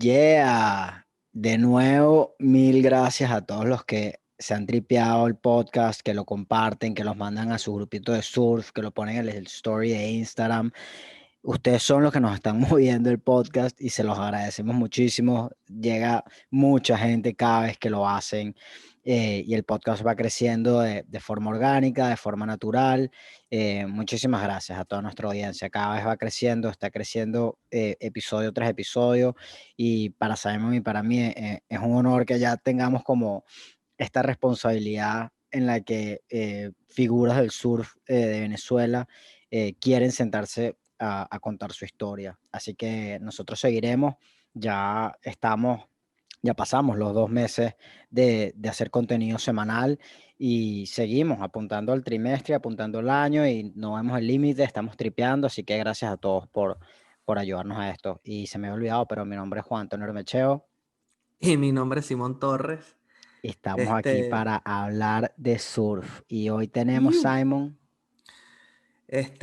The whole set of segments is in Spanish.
Yeah, de nuevo, mil gracias a todos los que se han tripeado el podcast, que lo comparten, que los mandan a su grupito de surf, que lo ponen en el story de Instagram. Ustedes son los que nos están moviendo el podcast y se los agradecemos muchísimo. Llega mucha gente cada vez que lo hacen, y el podcast va creciendo de forma orgánica, de forma natural. Muchísimas gracias a toda nuestra audiencia. Cada vez va creciendo, está creciendo episodio tras episodio y para Simon y para mí es un honor que ya tengamos como esta responsabilidad en la que figuras del surf de Venezuela quieren sentarse a contar su historia. Así que nosotros seguiremos, ya estamos, ya pasamos los 2 meses de hacer contenido semanal y seguimos apuntando al trimestre, apuntando al año y no vemos el límite, estamos tripeando, así que gracias a todos por ayudarnos a esto. Y se me ha olvidado, pero mi nombre es Juan Antonio Hermecheo. Y mi nombre es Simón Torres. Estamos aquí Este, para hablar de surf y hoy tenemos, Iu. Simon.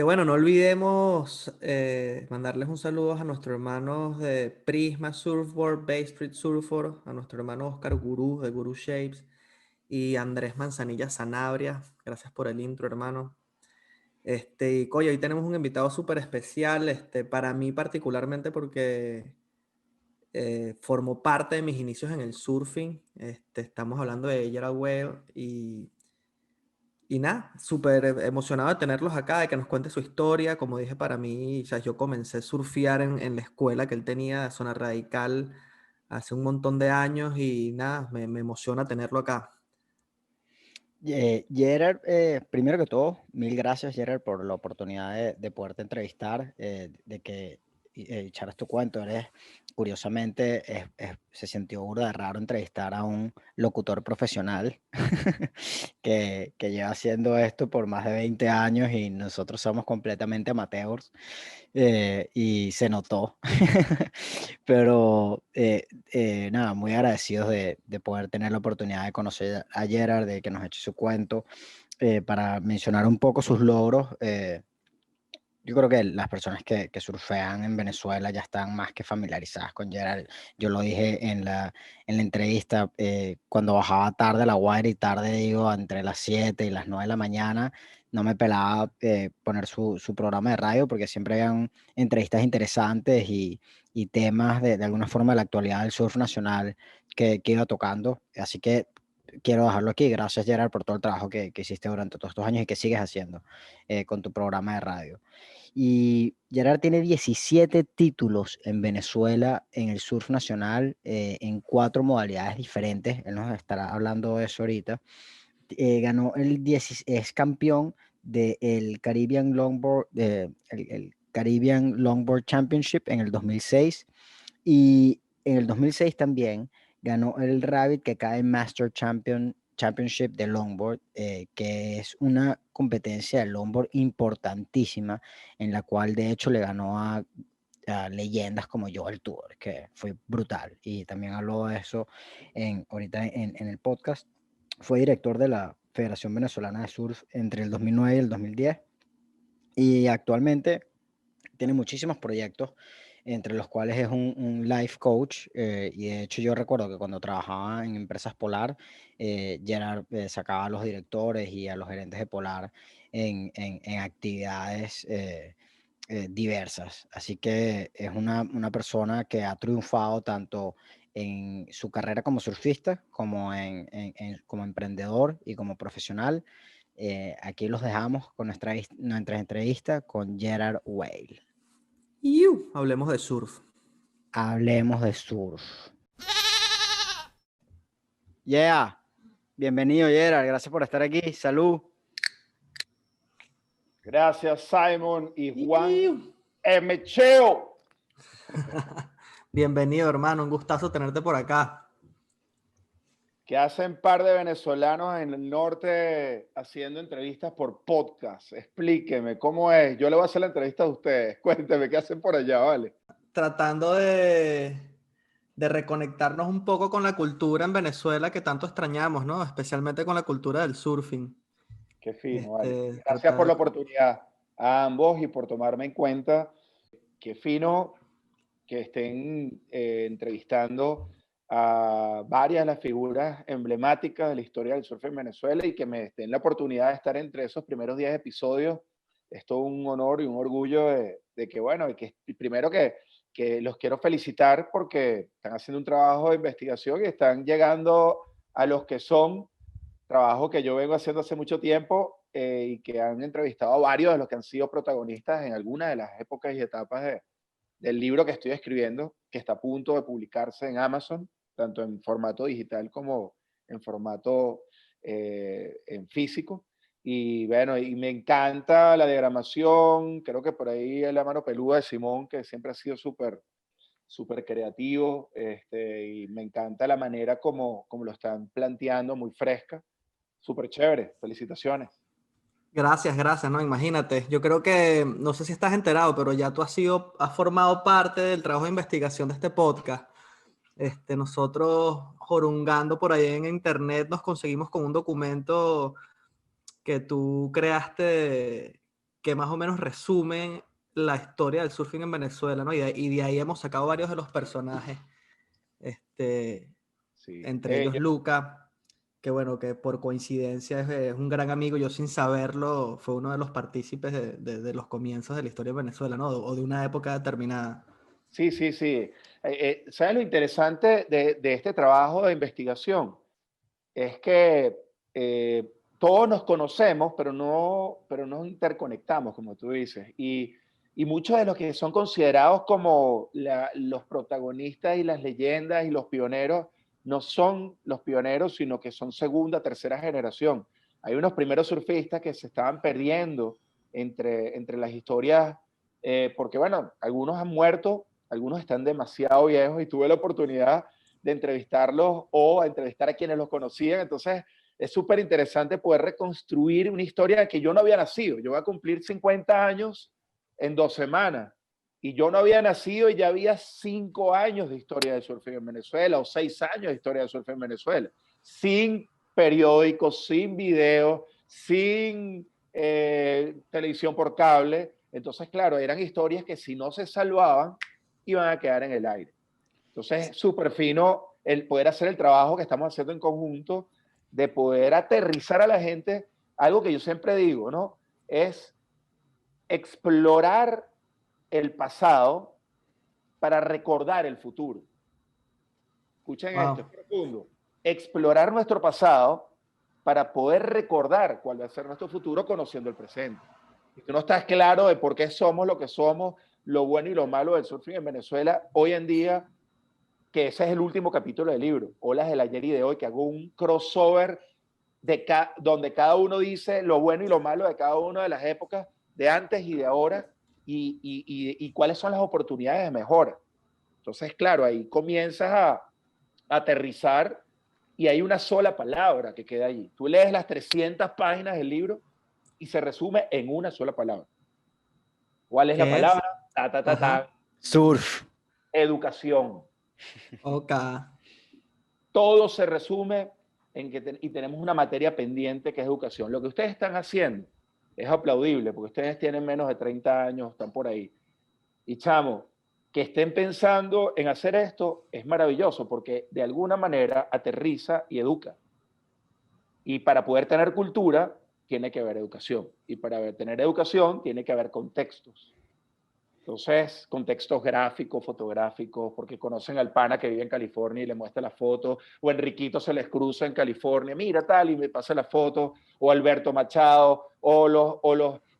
bueno, no olvidemos mandarles un saludo a nuestros hermanos de Prisma Surfboard, Bay Street Surfer, a nuestro hermano Oscar Gurú de Guru Shapes y Andrés Manzanilla Sanabria. Gracias por el intro, hermano. Y coño, hoy tenemos un invitado súper especial, para mí particularmente porque formó parte de mis inicios en el surfing. Estamos hablando de Gerald Way y nada, súper emocionado de tenerlos acá, de que nos cuente su historia. Como dije, para mí, o sea, yo comencé a surfear en la escuela que él tenía, Zona Radical, hace un montón de años y nada, me emociona tenerlo acá. Gerard, primero que todo, mil gracias, Gerard, por la oportunidad de poderte entrevistar, de que echaras tu cuento. Curiosamente, se sintió burda de raro entrevistar a un locutor profesional que lleva haciendo esto por más de 20 años y nosotros somos completamente amateurs, y se notó. Pero nada, muy agradecidos de poder tener la oportunidad de conocer a Gerard, de que nos eche su cuento, para mencionar un poco sus logros. Yo creo que las personas que surfean en Venezuela ya están más que familiarizadas con Gerard. Yo lo dije en la entrevista, cuando bajaba tarde a La Guaira, y tarde digo entre las 7 y las 9 de la mañana, no me pelaba poner su programa de radio porque siempre habían entrevistas interesantes y temas de alguna forma de la actualidad del surf nacional que iba tocando. Así que quiero dejarlo aquí. Gracias, Gerard, por todo el trabajo que hiciste durante todos estos años y que sigues haciendo con tu programa de radio. Y Gerard tiene 17 títulos en Venezuela en el surf nacional, en 4 modalidades diferentes. Él nos estará hablando de eso ahorita. Ganó es campeón del Caribbean Longboard, el Caribbean Longboard Championship en el 2006. Y en el 2006 también ganó el Rabbit que cae en Championship de Longboard, que es una competencia de longboard importantísima, en la cual de hecho le ganó a leyendas como Joel Tour, que fue brutal. Y también habló de eso ahorita en el podcast. Fue director de la Federación Venezolana de Surf entre el 2009 y el 2010. Y actualmente tiene muchísimos proyectos, entre los cuales es un life coach, y de hecho yo recuerdo que cuando trabajaba en Empresas Polar, Gerard sacaba a los directores y a los gerentes de Polar en actividades diversas. Así que es una persona que ha triunfado tanto en su carrera como surfista, como como emprendedor y como profesional. Aquí los dejamos con nuestra entrevista con Gerard Way. Hablemos de surf. Hablemos de surf. Yeah, bienvenido Gerard, gracias por estar aquí. Salud. Gracias, Simon y Juan Iu. Mecheo. Bienvenido, hermano, un gustazo tenerte por acá. Que hacen par de venezolanos en el norte haciendo entrevistas por podcast. Explíqueme cómo es. Yo le voy a hacer la entrevista a ustedes. Cuénteme qué hacen por allá, ¿vale? Tratando de reconectarnos un poco con la cultura en Venezuela que tanto extrañamos, ¿no? Especialmente con la cultura del surfing. Qué fino, vale. Gracias Tratar por de... la oportunidad a ambos y por tomarme en cuenta. Qué fino que estén entrevistando a varias de las figuras emblemáticas de la historia del surf en Venezuela y que me den la oportunidad de estar entre esos primeros 10 episodios. Es todo un honor y un orgullo de que, bueno, primero que los quiero felicitar porque están haciendo un trabajo de investigación y están llegando a los que son trabajo que yo vengo haciendo hace mucho tiempo y que han entrevistado a varios de los que han sido protagonistas en algunas de las épocas y etapas del libro que estoy escribiendo, que está a punto de publicarse en Amazon, tanto en formato digital como en formato en físico. Y bueno, y me encanta la diagramación, creo que por ahí es la mano peluda de Simón, que siempre ha sido súper creativo, y me encanta la manera como lo están planteando, muy fresca, súper chévere, felicitaciones. Gracias, ¿no? Imagínate, yo creo que, no sé si estás enterado, pero ya tú has formado parte del trabajo de investigación de este podcast. Nosotros, jorungando por ahí en internet, nos conseguimos con un documento que tú creaste que más o menos resume la historia del surfing en Venezuela, ¿no? Y de ahí hemos sacado varios de los personajes, Sí. entre ellos Luca, que bueno, que por coincidencia es un gran amigo, yo sin saberlo fue uno de los partícipes de los comienzos de la historia de Venezuela, ¿no? O de una época determinada. Sí, sí, sí. ¿Sabes lo interesante de este trabajo de investigación? Es que todos nos conocemos, pero no interconectamos, como tú dices. Y muchos de los que son considerados como los protagonistas y las leyendas y los pioneros, no son los pioneros, sino que son segunda, tercera generación. Hay unos primeros surfistas que se estaban perdiendo entre las historias, porque bueno, algunos han muerto, algunos están demasiado viejos y tuve la oportunidad de entrevistarlos o entrevistar a quienes los conocían. Entonces, es súper interesante poder reconstruir una historia que yo no había nacido. Yo voy a cumplir 50 años en 2 semanas. Y yo no había nacido y ya había 5 años de historia de surfing en Venezuela o 6 años de historia de surfing en Venezuela. Sin periódicos, sin videos, sin televisión por cable. Entonces, claro, eran historias que si no se salvaban, iban a quedar en el aire. Entonces, súper fino el poder hacer el trabajo que estamos haciendo en conjunto, de poder aterrizar a la gente, algo que yo siempre digo, ¿no? Es explorar el pasado para recordar el futuro. Escuchen esto, es profundo. Explorar nuestro pasado para poder recordar cuál va a ser nuestro futuro conociendo el presente. Si tú no estás claro de por qué somos lo que somos, lo bueno y lo malo del surfing en Venezuela, hoy en día, que ese es el último capítulo del libro, Olas del ayer y de hoy, que hago un crossover donde cada uno dice lo bueno y lo malo de cada una de las épocas, de antes y de ahora, y cuáles son las oportunidades de mejora. Entonces, claro, ahí comienzas a aterrizar y hay una sola palabra que queda allí. Tú lees las 300 páginas del libro y se resume en una sola palabra. ¿Cuál es la palabra? Surf. Educación. Ok. Todo se resume en que y tenemos una materia pendiente que es educación. Lo que ustedes están haciendo es aplaudible porque ustedes tienen menos de 30 años, están por ahí. Y chamo, que estén pensando en hacer esto es maravilloso porque de alguna manera aterriza y educa. Y para poder tener cultura tiene que haber educación. Y para tener educación tiene que haber contextos. Entonces, contextos gráficos, fotográficos, porque conocen al pana que vive en California y le muestra la foto, o Enriquito se les cruza en California, mira tal, y me pasa la foto, o Alberto Machado,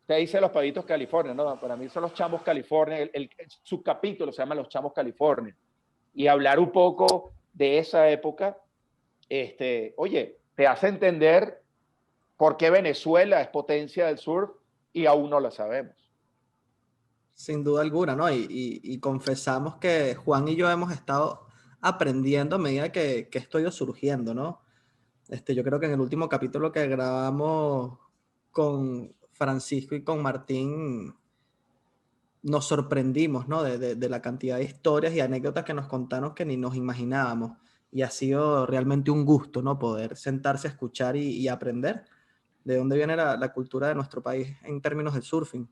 te dice los pavitos California, no, para mí son los chamos California, el subcapítulo se llama Los Chamos California, y hablar un poco de esa época, oye, te hace entender por qué Venezuela es potencia del surf y aún no lo sabemos. Sin duda alguna, ¿no? Y confesamos que Juan y yo hemos estado aprendiendo a medida que esto ha ido surgiendo, ¿no? Yo creo que en el último capítulo que grabamos con Francisco y con Martín nos sorprendimos, ¿no? De la cantidad de historias y anécdotas que nos contaron que ni nos imaginábamos. Y ha sido realmente un gusto, ¿no? Poder sentarse a escuchar y aprender de dónde viene la cultura de nuestro país en términos del surfing.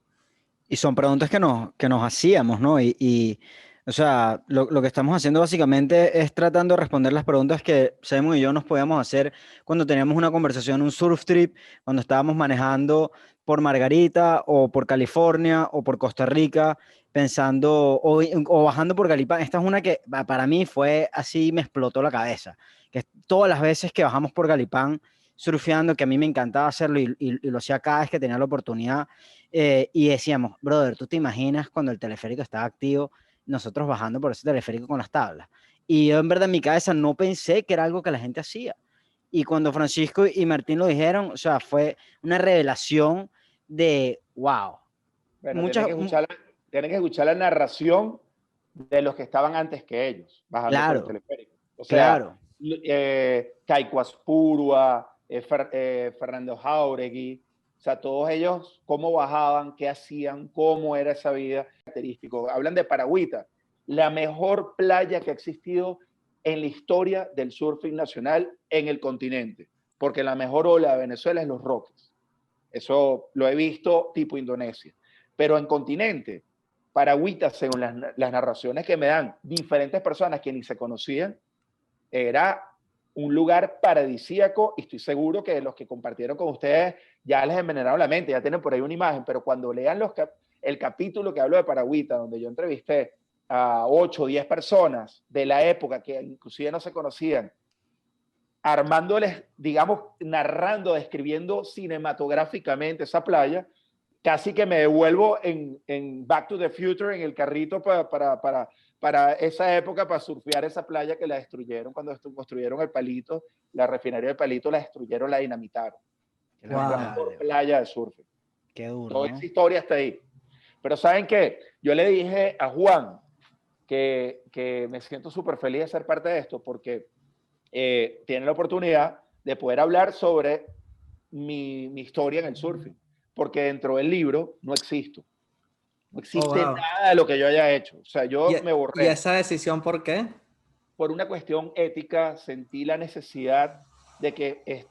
Y son preguntas que nos hacíamos, ¿no? Y O sea, lo que estamos haciendo básicamente es tratando de responder las preguntas que Simon y yo nos podíamos hacer cuando teníamos una conversación, un surf trip, cuando estábamos manejando por Margarita o por California o por Costa Rica, pensando o bajando por Galipán. Esta es una que para mí fue así, me explotó la cabeza. Que todas las veces que bajamos por Galipán surfeando, que a mí me encantaba hacerlo y lo hacía cada vez que tenía la oportunidad, y decíamos, brother, ¿tú te imaginas cuando el teleférico estaba activo? Nosotros bajando por ese teleférico con las tablas. Y yo en verdad en mi cabeza no pensé que era algo que la gente hacía. Y cuando Francisco y Martín lo dijeron, o sea, fue una revelación de, wow. Bueno, Muchas, tienen que escuchar la narración de los que estaban antes que ellos, bajando por el claro, teleférico. O sea, claro, Kaiku Aspurua, Fernando Jauregui, o sea, todos ellos, cómo bajaban, qué hacían, cómo era esa vida característico. Hablan de Paragüita, la mejor playa que ha existido en la historia del surfing nacional en el continente, porque la mejor ola de Venezuela es Los Roques. Eso lo he visto tipo Indonesia. Pero en continente, Paragüita, según las narraciones que me dan diferentes personas que ni se conocían, era un lugar paradisíaco y estoy seguro que los que compartieron con ustedes ya les envenenaron la mente, ya tienen por ahí una imagen, pero cuando lean el capítulo que hablo de Paragüita, donde yo entrevisté a 8 o 10 personas de la época que inclusive no se conocían, armándoles, digamos, narrando, describiendo cinematográficamente esa playa, casi que me devuelvo en Back to the Future, en el carrito para esa época, para surfear esa playa que la destruyeron cuando construyeron el Palito, la refinería del Palito, la destruyeron, la dinamitaron. Es la mejor playa de surf. Qué duro, Toda ¿no? esa historia está ahí. Pero ¿saben qué? Yo le dije a Juan que me siento súper feliz de ser parte de esto porque tiene la oportunidad de poder hablar sobre mi historia en el surfing, porque dentro del libro no existo. No existe nada de lo que yo haya hecho. O sea, yo me ¿Y borré. esa decisión por qué? Por una cuestión ética, sentí la necesidad de que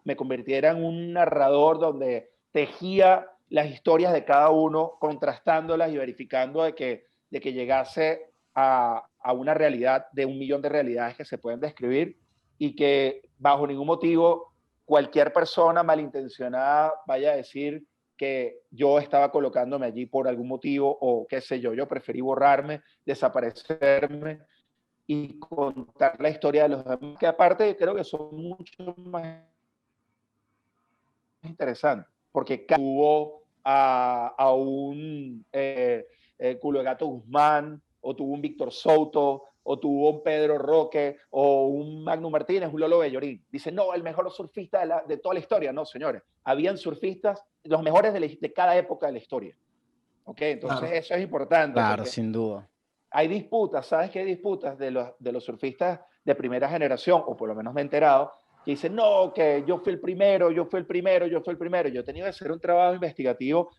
me convirtiera en un narrador donde tejía las historias de cada uno, contrastándolas y verificando de que llegase a una realidad de 1 millón de realidades que se pueden describir y que bajo ningún motivo cualquier persona malintencionada vaya a decir que yo estaba colocándome allí por algún motivo o qué sé yo. Yo preferí borrarme, desaparecerme y contar la historia de los demás, que aparte creo que son mucho más interesantes, porque tuvo a un Culo de Gato Guzmán, o tuvo un Víctor Souto, o tuvo un Pedro Roque, o un Magno Martínez, un Lolo Bellorín. Dice, no, el mejor surfista de toda la historia. No, señores, habían surfistas, los mejores de cada época de la historia. ¿Ok? Entonces Claro. eso es importante, Claro, porque sin duda. hay disputas, ¿sabes qué hay disputas de los surfistas de primera generación, o por lo menos me he enterado, que dicen, no, que yo fui el primero, yo fui el primero, yo fui el primero. Yo he tenido que hacer un trabajo investigativo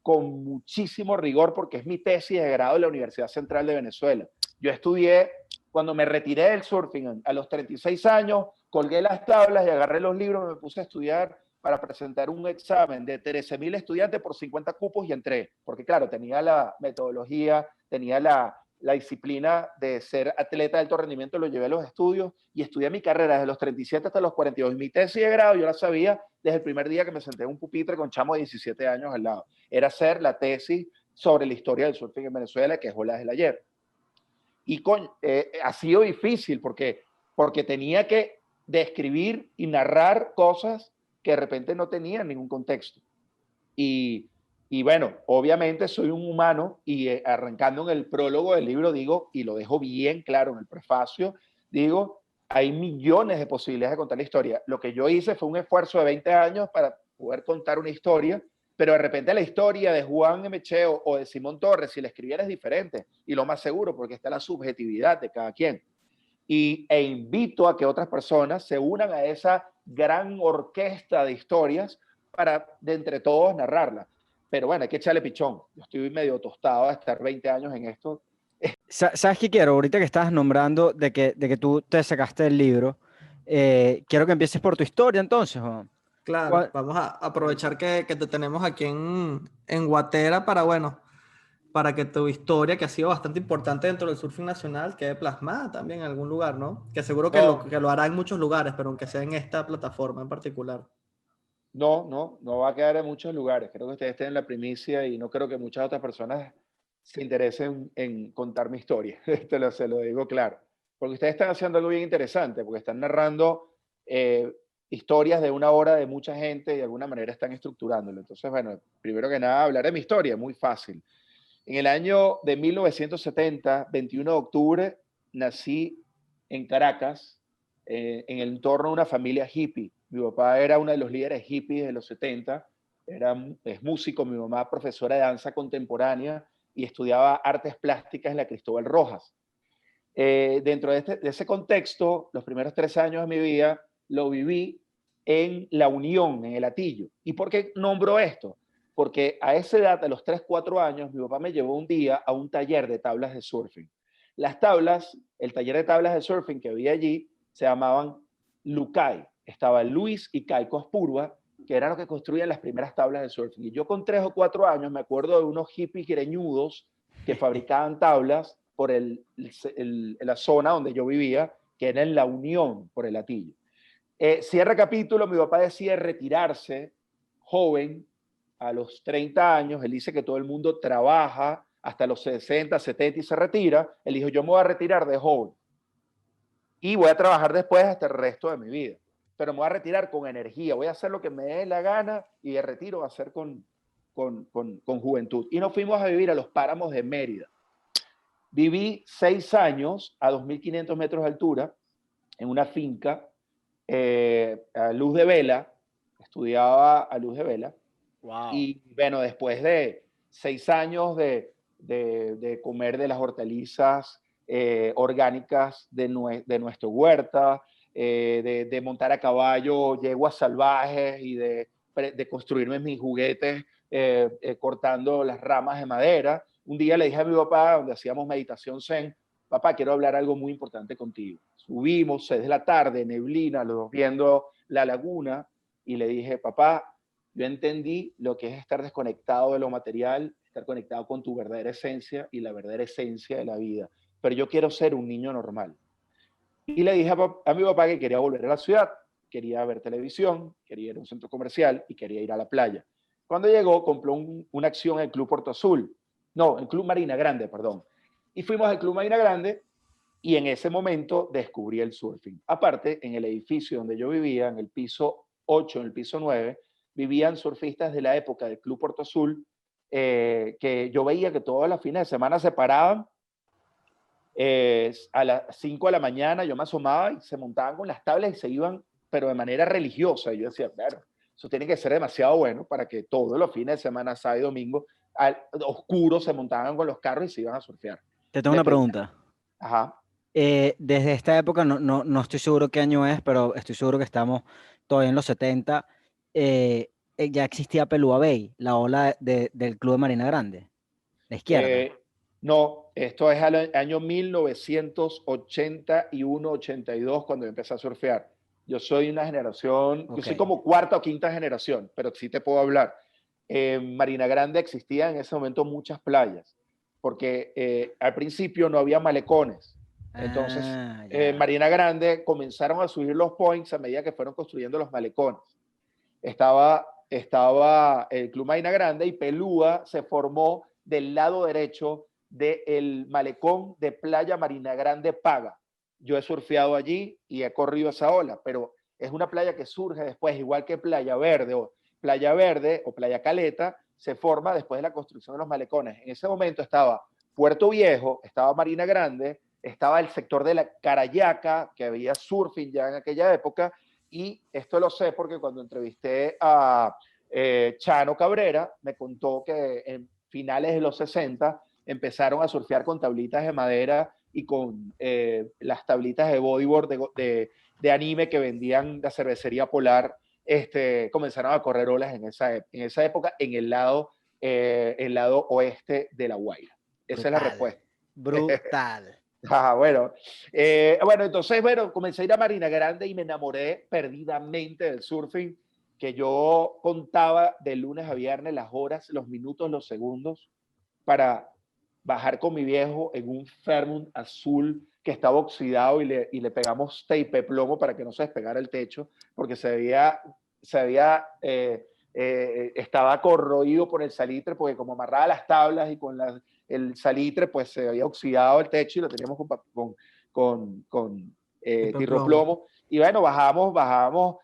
con muchísimo rigor porque es mi tesis de grado de la Universidad Central de Venezuela. Yo estudié, cuando me retiré del surfing a los 36 años, colgué las tablas y agarré los libros, me puse a estudiar para presentar un examen de 13.000 estudiantes por 50 cupos y entré, porque claro, tenía la metodología, tenía la disciplina de ser atleta de alto rendimiento, lo llevé a los estudios y estudié mi carrera desde los 37 hasta los 42. Mi tesis de grado yo la sabía desde el primer día que me senté en un pupitre con chamo de 17 años al lado. Era hacer la tesis sobre la historia del surfing en Venezuela, que es Olas del Ayer. Y ha sido difícil porque tenía que describir y narrar cosas que de repente no tenían ningún contexto. Y bueno, obviamente soy un humano y arrancando en el prólogo del libro digo, y lo dejo bien claro en el prefacio, digo, hay millones de posibilidades de contar la historia. Lo que yo hice fue un esfuerzo de 20 años para poder contar una historia, pero de repente la historia de Juan Mecheo o de Simón Torres, si la escribiera es diferente, y lo más seguro, porque está la subjetividad de cada quien. E invito a que otras personas se unan a esa gran orquesta de historias para de entre todos narrarla. Pero bueno, hay que echarle pichón. Yo estoy medio tostado de estar 20 años en esto. ¿Sabes qué quiero? Ahorita que estabas nombrando de que tú te sacaste el libro, quiero que empieces por tu historia entonces, Juan. Claro, vamos a aprovechar que te tenemos aquí en Guatera para, bueno, para que tu historia, que ha sido bastante importante dentro del surfing nacional, quede plasmada también en algún lugar, ¿no? Que seguro No, que lo hará en muchos lugares, pero aunque sea en esta plataforma en particular. no va a quedar en muchos lugares. Creo que ustedes tienen la primicia y no creo que muchas otras personas se interesen en contar mi historia. Se lo digo claro. Porque ustedes están haciendo algo bien interesante, porque están narrando eh, historias de una hora de mucha gente y de alguna manera están estructurándolo. Entonces, bueno, primero que nada, hablar de mi historia, muy fácil. En el año de 1970, 21 de octubre, nací en Caracas, en el entorno de una familia hippie. Mi papá era uno de los líderes hippies de los 70, es músico, mi mamá profesora de danza contemporánea y estudiaba artes plásticas en la Cristóbal Rojas. Dentro de ese contexto, los primeros 3 años de mi vida lo viví en La Unión, en el Atillo. ¿Y por qué nombro esto? Porque a esa edad, a los 3, 4 años, mi papá me llevó un día a un taller de tablas de surfing. Las tablas, el taller de tablas de surfing que había allí, se llamaban Lucay. Estaba Luis y Caico Aspurua, que eran los que construían las primeras tablas de surfing. Y yo con 3 o 4 años me acuerdo de unos hippies greñudos que fabricaban tablas por la zona donde yo vivía, que era en La Unión, por el Atillo. Cierra capítulo, mi papá decide retirarse joven a los 30 años. Él dice que todo el mundo trabaja hasta los 60, 70 y se retira. Él dijo, yo me voy a retirar de joven y voy a trabajar después hasta el resto de mi vida. Pero me voy a retirar con energía, voy a hacer lo que me dé la gana y de retiro va a ser con juventud. Y nos fuimos a vivir a los páramos de Mérida. Viví 6 años a 2.500 metros de altura en una finca a luz de vela, estudiaba a luz de vela. Wow. Y bueno, después de 6 años de comer de las hortalizas orgánicas de nuestro huerta, de montar a caballo yeguas salvajes y de construirme mis juguetes cortando las ramas de madera. Un día le dije a mi papá, donde hacíamos meditación zen, papá, quiero hablar algo muy importante contigo. Subimos, 6 de la tarde, neblina, los dos viendo la laguna, y le dije, papá, yo entendí lo que es estar desconectado de lo material, estar conectado con tu verdadera esencia y la verdadera esencia de la vida. Pero yo quiero ser un niño normal. Y le dije a mi papá que quería volver a la ciudad, quería ver televisión, quería ir a un centro comercial y quería ir a la playa. Cuando llegó, compró una acción en el Club Puerto Azul. No, el Club Marina Grande, perdón. Y fuimos al Club Marina Grande y en ese momento descubrí el surfing. Aparte, en el edificio donde yo vivía, en el piso 8, en el piso 9, vivían surfistas de la época del Club Puerto Azul, que yo veía que todas las fines de semana se paraban a las 5 de la mañana, yo me asomaba y se montaban con las tablas y se iban, pero de manera religiosa. Y yo decía, claro, eso tiene que ser demasiado bueno para que todos los fines de semana, sábado y domingo, al oscuro, se montaban con los carros y se iban a surfear. Te tengo Le una pedí, pregunta. ajá. Desde esta época, no estoy seguro qué año es, pero estoy seguro que estamos todavía en los 70. Ya existía Pelúa Bay, la ola del Club de Marina Grande, la izquierda. No, esto es al año 1981-82 cuando empecé a surfear. Yo soy una generación, yo soy Ok. como cuarta o quinta generación, pero sí te puedo hablar. En Marina Grande existían en ese momento muchas playas, porque al principio no había malecones. Entonces, en Ya. Marina Grande comenzaron a subir los points a medida que fueron construyendo los malecones. Estaba el Club Marina Grande y Pelúa se formó del lado derecho del malecón de Playa Marina Grande Paga. Yo he surfeado allí y he corrido esa ola, pero es una playa que surge después, igual que Playa Verde o Playa Caleta, se forma después de la construcción de los malecones. En ese momento estaba Puerto Viejo, estaba Marina Grande, estaba el sector de la Carayaca, que había surfing ya en aquella época, y esto lo sé porque cuando entrevisté a Chano Cabrera, me contó que en finales de los 60 empezaron a surfear con tablitas de madera y con las tablitas de bodyboard de anime que vendían la cervecería Polar. Comenzaron a correr olas en esa época en el lado oeste de La Guaira. Esa es la Brutal. respuesta. Brutal. Bueno, entonces, comencé a ir a Marina Grande y me enamoré perdidamente del surfing, que yo contaba de lunes a viernes las horas, los minutos, los segundos, para bajar con mi viejo en un Fairmont azul que estaba oxidado y le pegamos tape plomo para que no se despegara el techo, porque estaba corroído por el salitre, porque como amarraba las tablas y con el salitre, pues se había oxidado el techo y lo teníamos con tirroplomo. Y bueno, bajamos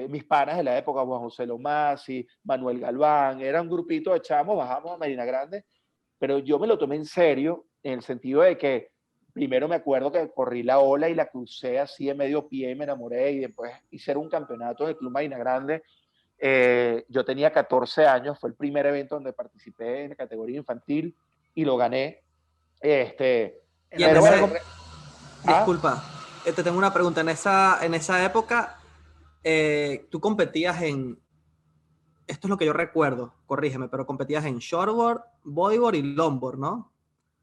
mis panas de la época, Juan José Lomasi, Manuel Galván, era un grupito de chamos, bajamos a Marina Grande, pero yo me lo tomé en serio, en el sentido de que primero me acuerdo que corrí la ola y la crucé así de medio pie y me enamoré, y después hice un campeonato en el Club Marina Grande. Yo tenía 14 años, fue el primer evento donde participé en la categoría infantil y lo gané. Pero bueno, disculpa, te tengo una pregunta. En esa época, tú competías esto es lo que yo recuerdo, corrígeme, pero competías en shortboard, bodyboard y longboard, ¿no?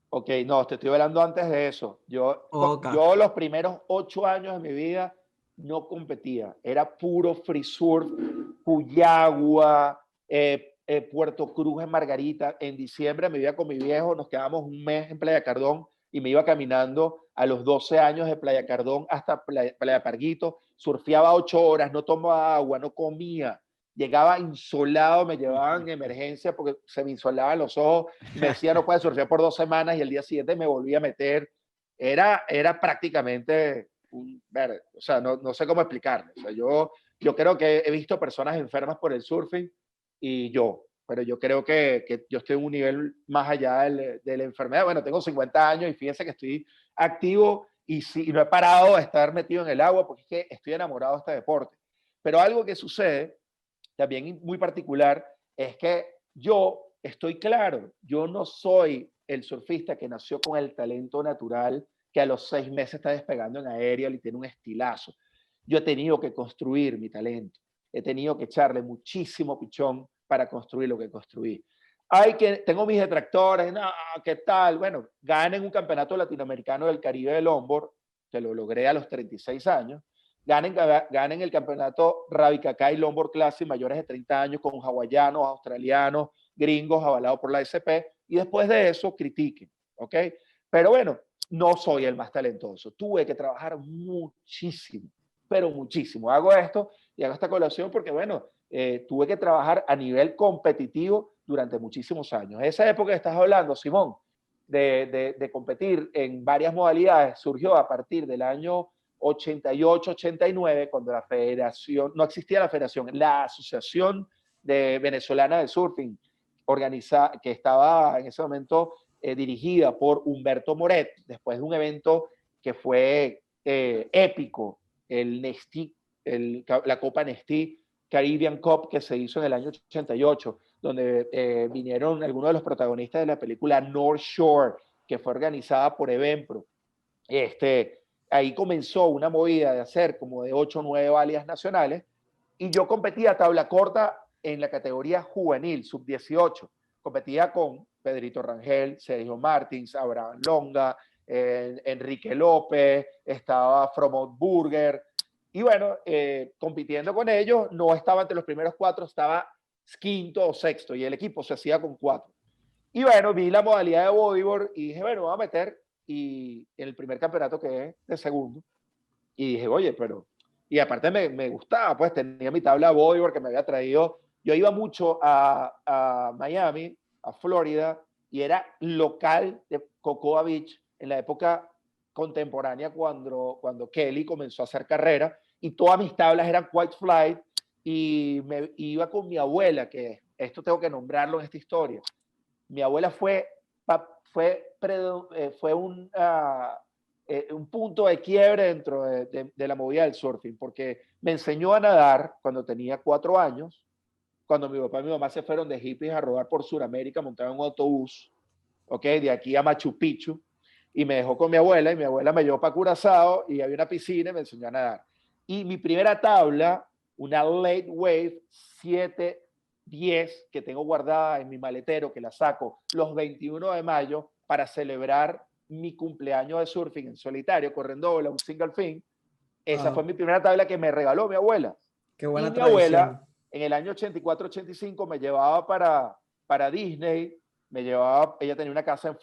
Ok, no, te estoy hablando antes de eso. Yo los primeros 8 años de mi vida no competía. Era puro free surf, Cuyagua, Puerto Cruz en Margarita. En diciembre me iba con mi viejo, nos quedábamos un mes en Playa Cardón y me iba caminando a los 12 años de Playa Cardón hasta Playa Parguito. Surfeaba 8 horas, no tomaba agua, no comía. Llegaba insolado, me llevaban en emergencia porque se me insolaban los ojos. Me decía no puedes surfear por 2 semanas y el día siguiente me volví a meter. Era prácticamente o sea, no sé cómo explicarlo. O sea, yo creo que he visto personas enfermas por el surfing pero yo creo que yo estoy en un nivel más allá de la enfermedad. Bueno, tengo 50 años y fíjense que estoy activo y no he parado de estar metido en el agua porque es que estoy enamorado de este deporte. Pero algo que sucede también muy particular es que yo estoy claro, yo no soy el surfista que nació con el talento natural que a los 6 meses está despegando en aéreo y tiene un estilazo. Yo he tenido que construir mi talento, he tenido que echarle muchísimo pichón para construir lo que construí. Tengo mis detractores, no, ¿qué tal? Bueno, ganen un campeonato latinoamericano del Caribe de longboard, que lo logré a los 36 años, ganen el campeonato Rabicacay Longboard Classic mayores de 30 años con hawaianos, australianos, gringos avalados por la SP y después de eso critiquen, ¿ok? Pero bueno, no soy el más talentoso. Tuve que trabajar muchísimo, pero muchísimo. Hago esto y hago esta colación porque, bueno, tuve que trabajar a nivel competitivo durante muchísimos años. Esa época que estás hablando, Simón, de competir en varias modalidades, surgió a partir del año 88, 89, cuando la federación, no existía la federación, la Asociación Venezolana de Surfing, que estaba en ese momento dirigida por Humberto Moret, después de un evento que fue épico, la Copa Nestí Caribbean Cup que se hizo en el año 88, donde vinieron algunos de los protagonistas de la película North Shore, que fue organizada por Evenpro. Ahí comenzó una movida de hacer como de 8 o 9 validas nacionales y yo competía a tabla corta en la categoría juvenil, sub-18. Competía con Pedrito Rangel, Sergio Martins, Abraham Longa, Enrique López, estaba Fromont Burger. Y bueno, compitiendo con ellos, no estaba entre los primeros 4, estaba quinto o sexto y el equipo se hacía con 4. Y bueno, vi la modalidad de bodyboard y dije, bueno, voy a meter y en el primer campeonato quedé de segundo. Y dije, oye, pero... Y aparte me gustaba, pues tenía mi tabla de bodyboard que me había traído. Yo iba mucho a Miami, a Florida, y era local de Cocoa Beach en la época contemporánea cuando Kelly comenzó a hacer carrera y todas mis tablas eran white flight y me iba con mi abuela, que esto tengo que nombrarlo en esta historia. Mi abuela fue un punto de quiebre dentro de la movida del surfing, porque me enseñó a nadar cuando tenía 4 años, cuando mi papá y mi mamá se fueron de hippies a rodar por Sudamérica, montaron un autobús, ¿okay? De aquí a Machu Picchu, y me dejó con mi abuela, y mi abuela me llevó para Curazao, y había una piscina, y me enseñó a nadar. Y mi primera tabla, una Late Wave 710, que tengo guardada en mi maletero, que la saco los 21 de mayo para celebrar mi cumpleaños de surfing en solitario, corriendo ola, un single fin. Esa fue mi primera tabla que me regaló mi abuela. Qué buena y mi tradición. abuela, en el año 84-85, me llevaba para Disney, ella tenía una casa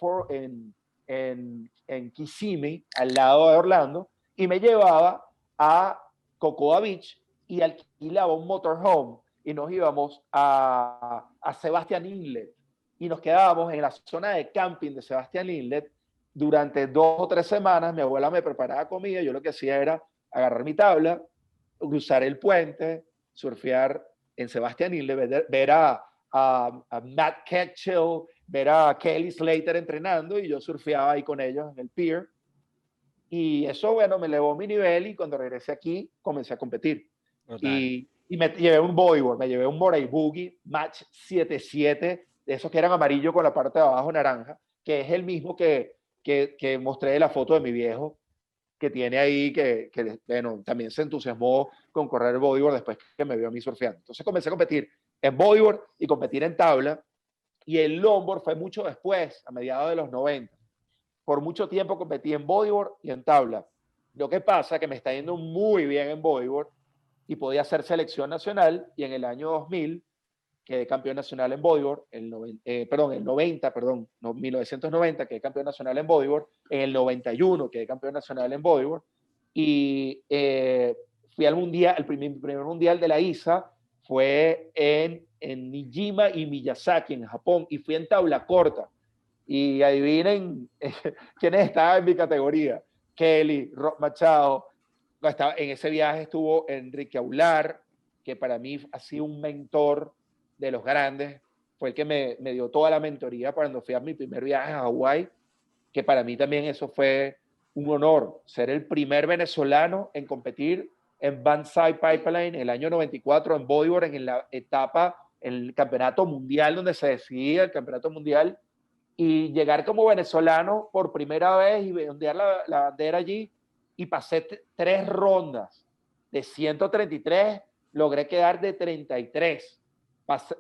en Kissimmee, al lado de Orlando, y me llevaba a Cocoa Beach y alquilaba un motorhome y nos íbamos a Sebastian Inlet y nos quedábamos en la zona de camping de Sebastian Inlet durante 2 o 3 semanas. Mi abuela me preparaba comida, yo lo que hacía era agarrar mi tabla, cruzar el puente, surfear en Sebastian Inlet, ver a Matt Ketchell, ver a Kelly Slater entrenando, y yo surfeaba ahí con ellos en el pier. Y eso, bueno, me elevó mi nivel, y cuando regresé aquí comencé a competir. Y me llevé un bodyboard, me llevé un Moray Boogie Match 77, de esos que eran amarillo con la parte de abajo naranja, que es el mismo que mostré de la foto de mi viejo, que tiene ahí, que bueno, también se entusiasmó con correr el bodyboard después que me vio a mí surfeando. Entonces comencé a competir en bodyboard y competir en tabla, y el longboard fue mucho después, a mediados de los 90. Por mucho tiempo competí en bodyboard y en tabla. Lo que pasa es que me está yendo muy bien en bodyboard y podía hacer selección nacional, y en el año 2000 quedé campeón nacional en bodyboard, 1990 quedé campeón nacional en bodyboard, en el 91 quedé campeón nacional en bodyboard, y fui al mundial, el primer mundial de la ISA fue en Nijima y Miyazaki, en Japón, y fui en tabla corta. Y adivinen quiénes estaban en mi categoría: Kelly, Rock Machado. En ese viaje estuvo Enrique Aular, que para mí ha sido un mentor de los grandes, fue el que me dio toda la mentoría cuando fui a mi primer viaje a Hawái, que para mí también eso fue un honor, ser el primer venezolano en competir en Banzai Pipeline el año 94 en bodyboard, en la etapa, en el campeonato mundial, donde se decidía el campeonato mundial, y llegar como venezolano por primera vez y ondear la bandera allí, y pasé 3 rondas de 133, logré quedar de 33,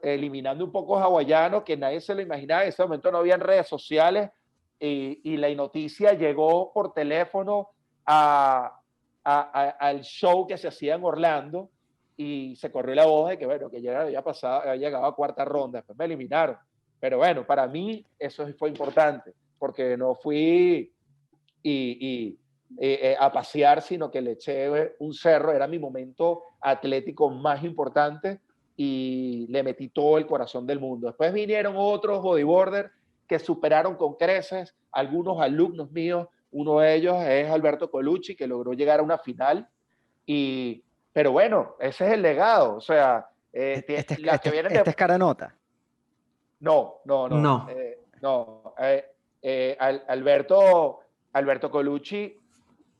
eliminando un poco hawaiano, que nadie se lo imaginaba. En ese momento no había redes sociales, y la noticia llegó por teléfono al show que se hacía en Orlando, y se corrió la voz de que, bueno, que ya había llegado a 4ª ronda. Después me eliminaron. Pero bueno, para mí eso fue importante, porque no fui a pasear, sino que le eché un cerro. Era mi momento atlético más importante y le metí todo el corazón del mundo. Después vinieron otros bodyboarders que superaron con creces, algunos alumnos míos. Uno de ellos es Alberto Colucci, que logró llegar a una final. Pero bueno, ese es el legado. O sea, este es Caranota. No. Alberto Colucci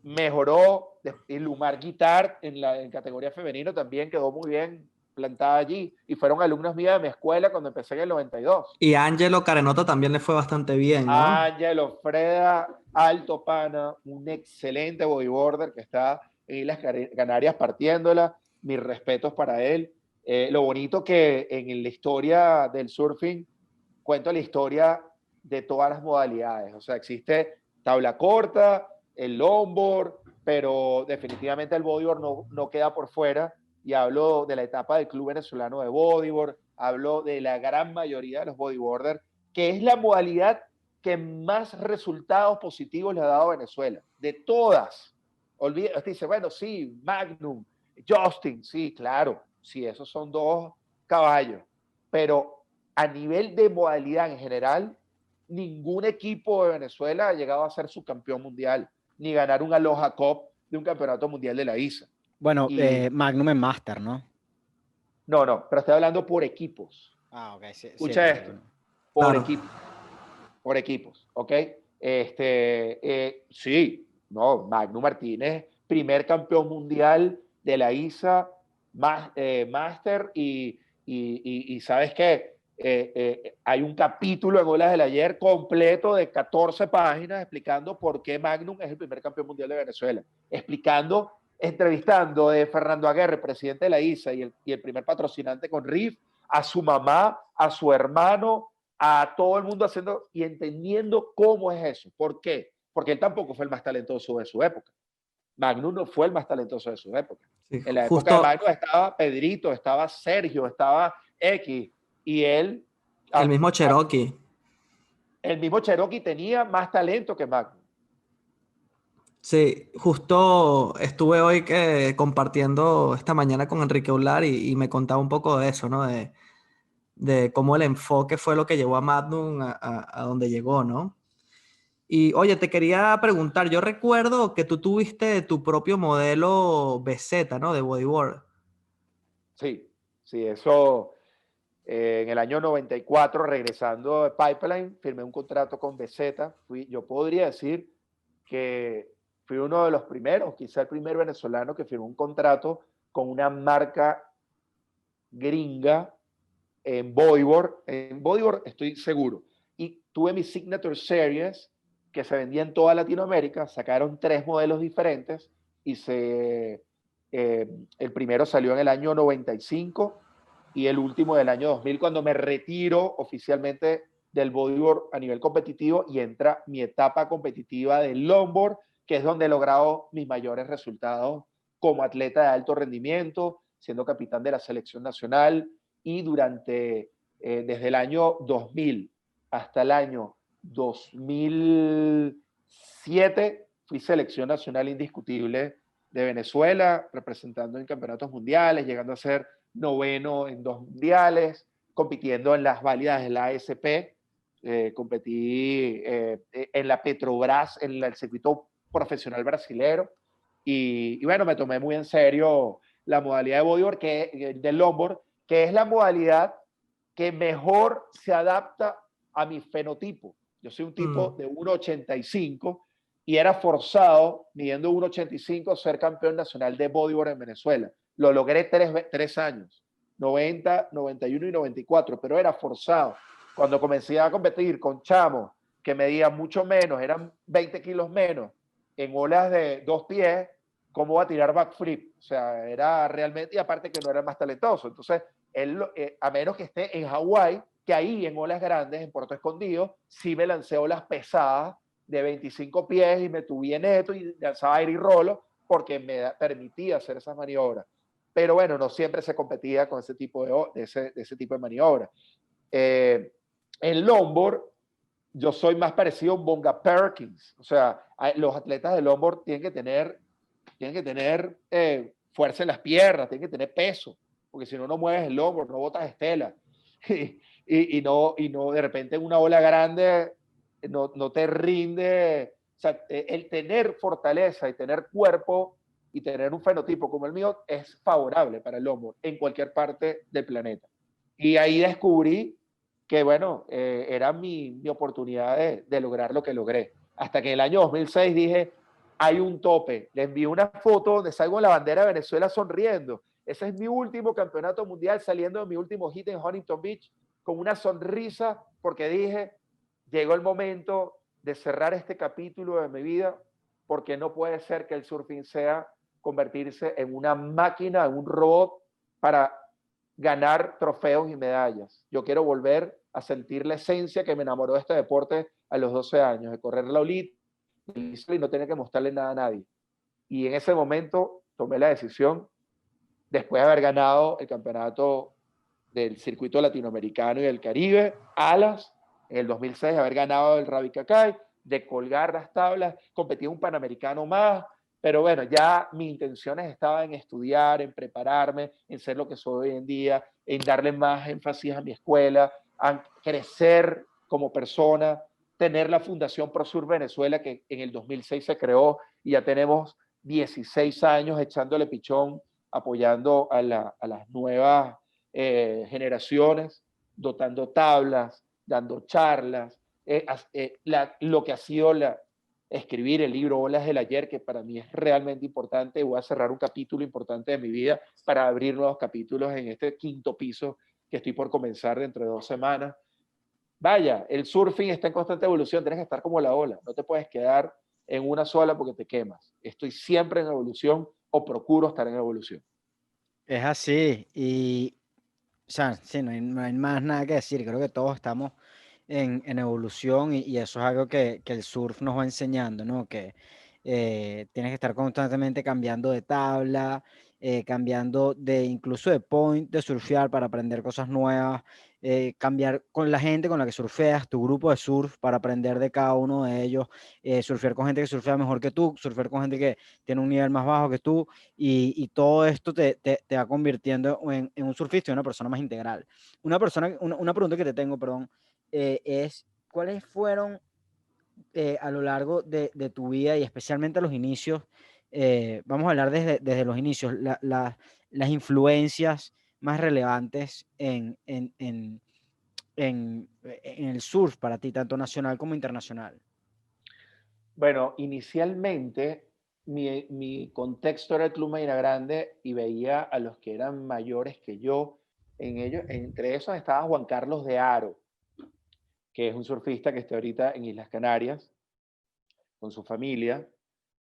mejoró. Y Lumar Guitar en categoría femenino también quedó muy bien plantada allí, y fueron alumnos míos de mi escuela cuando empecé en el 92. Y Angelo Carenota también le fue bastante bien, ¿no? Angelo Freda, alto pana, un excelente bodyboarder que está en Islas Canarias partiéndola. Mis respetos para él. Lo bonito que en la historia del surfing cuento la historia de todas las modalidades. O sea, existe tabla corta, el longboard, pero definitivamente el bodyboard no queda por fuera. Y hablo de la etapa del Club Venezolano de Bodyboard, hablo de la gran mayoría de los bodyboarders, que es la modalidad que más resultados positivos le ha dado a Venezuela. De todas. Usted dice, bueno, sí, Magnum, Justin, sí, claro, sí, esos son 2 caballos. Pero a nivel de modalidad en general, ningún equipo de Venezuela ha llegado a ser subcampeón mundial, ni ganar un Aloha Cup de un campeonato mundial de la ISA. Bueno, Magnum en Master, ¿no? No, pero estoy hablando por equipos. Ok, sí. Escucha esto. Sí. Por equipos, ¿ok? Sí, no, Magnum Martínez, primer campeón mundial de la ISA Master, y ¿sabes qué? Hay un capítulo en Olas del Ayer completo de 14 páginas explicando por qué Magnum es el primer campeón mundial de Venezuela, entrevistando a Fernando Aguirre, presidente de la ISA y el primer patrocinante con RIF, a su mamá, a su hermano, a todo el mundo haciendo y entendiendo cómo es eso. ¿Por qué? Porque él tampoco fue el más talentoso de su época. Magnum no fue el más talentoso de su época. Sí, en la época de Magnum estaba Pedrito, estaba Sergio, estaba X, y él... El mismo Cherokee. el mismo Cherokee tenía más talento que Magnum. Sí, justo estuve hoy compartiendo esta mañana con Enrique Ular y me contaba un poco de eso, ¿no? De cómo el enfoque fue lo que llevó a Magnum a donde llegó, ¿no? Y oye, te quería preguntar, yo recuerdo que tú tuviste tu propio modelo BZ, ¿no? De bodyboard. Sí, sí, eso en el año 94, regresando de Pipeline, firmé un contrato con BZ. Yo podría decir que fui uno de los primeros, quizá el primer venezolano que firmó un contrato con una marca gringa en bodyboard. En bodyboard estoy seguro. Y tuve mi Signature Series que se vendía en toda Latinoamérica. Sacaron 3 modelos diferentes y el primero salió en el año 95 y el último del año 2000, cuando me retiro oficialmente del bodyboard a nivel competitivo y entra mi etapa competitiva del longboard, que es donde he logrado mis mayores resultados como atleta de alto rendimiento, siendo capitán de la selección nacional, y desde el año 2000 hasta el año 2007 fui selección nacional indiscutible de Venezuela, representando en campeonatos mundiales, llegando a ser noveno en 2 mundiales, compitiendo en las válidas de la ASP. Competí en la Petrobras, en el circuito profesional brasilero, y bueno, me tomé muy en serio la modalidad de bodyboard, del longboard, que es la modalidad que mejor se adapta a mi fenotipo. Yo soy un tipo de 1,85 y era forzado, midiendo 1,85, ser campeón nacional de bodyboard en Venezuela. Lo logré 3 años, 90, 91 y 94, pero era forzado. Cuando comencé a competir con chamos que medían mucho menos, eran 20 kilos menos, en olas de 2 pies, ¿cómo va a tirar backflip? O sea, era realmente, y aparte que no era el más talentoso. Entonces, él, a menos que esté en Hawái, que ahí en olas grandes, en Puerto Escondido, sí me lancé olas pesadas de 25 pies y me tuve neto y lanzaba aire y rolo porque me permitía hacer esas maniobras. Pero bueno, no siempre se competía con ese tipo de ese tipo de maniobras. En longboard, yo soy más parecido a un Bonga Perkins. O sea, los atletas de longboard tienen que tener fuerza en las piernas, tienen que tener peso, porque si no, no mueves el longboard, no botas estela. Y no, de repente en una ola grande no te rinde. O sea, el tener fortaleza y tener cuerpo y tener un fenotipo como el mío es favorable para el longboard en cualquier parte del planeta. Y ahí descubrí que, bueno, era mi oportunidad de lograr lo que logré. Hasta que en el año 2006 dije, hay un tope. Le envié una foto donde salgo en la bandera de Venezuela sonriendo. Ese es mi último campeonato mundial, saliendo de mi último hit en Huntington Beach, con una sonrisa, porque dije, llegó el momento de cerrar este capítulo de mi vida, porque no puede ser que el surfing sea convertirse en una máquina, en un robot para ganar trofeos y medallas. Yo quiero volver a sentir la esencia que me enamoró de este deporte a los 12 años, de correr la olita y no tener que mostrarle nada a nadie. Y en ese momento tomé la decisión, después de haber ganado el campeonato del circuito latinoamericano y del Caribe, Alas, en el 2006, haber ganado el Rabicacay, de colgar las tablas, competí un panamericano más, pero bueno, ya mis intenciones estaban en estudiar, en prepararme, en ser lo que soy hoy en día, en darle más énfasis a mi escuela, a crecer como persona, tener la Fundación ProSur Venezuela, que en el 2006 se creó y ya tenemos 16 años echándole pichón, apoyando a las nuevas generaciones, dotando tablas, dando charlas, lo que ha sido escribir el libro Olas del Ayer, que para mí es realmente importante. Voy a cerrar un capítulo importante de mi vida para abrir nuevos capítulos en este 5º piso que estoy por comenzar dentro de 2 semanas. Vaya, el surfing está en constante evolución, tienes que estar como la ola, no te puedes quedar en una sola porque te quemas. Estoy siempre en evolución o procuro estar en evolución. Es así, y o sea, sí, no hay más nada que decir. Creo que todos estamos en evolución y eso es algo que el surf nos va enseñando, ¿no? Que tienes que estar constantemente cambiando de tabla, cambiando de incluso de point de surfear para aprender cosas nuevas, cambiar con la gente con la que surfeas, tu grupo de surf para aprender de cada uno de ellos, surfear con gente que surfea mejor que tú, surfear con gente que tiene un nivel más bajo que tú, y todo esto te va convirtiendo en un surfista y una persona más integral. Una pregunta que te tengo, perdón, es, ¿cuáles fueron a lo largo de tu vida y especialmente a los inicios? Vamos a hablar desde los inicios, las influencias más relevantes en el surf para ti, tanto nacional como internacional. Bueno, inicialmente mi contexto era el Club Marina Grande y veía a los que eran mayores que yo. En ellos, entre esos estaba Juan Carlos de Haro, que es un surfista que está ahorita en Islas Canarias con su familia.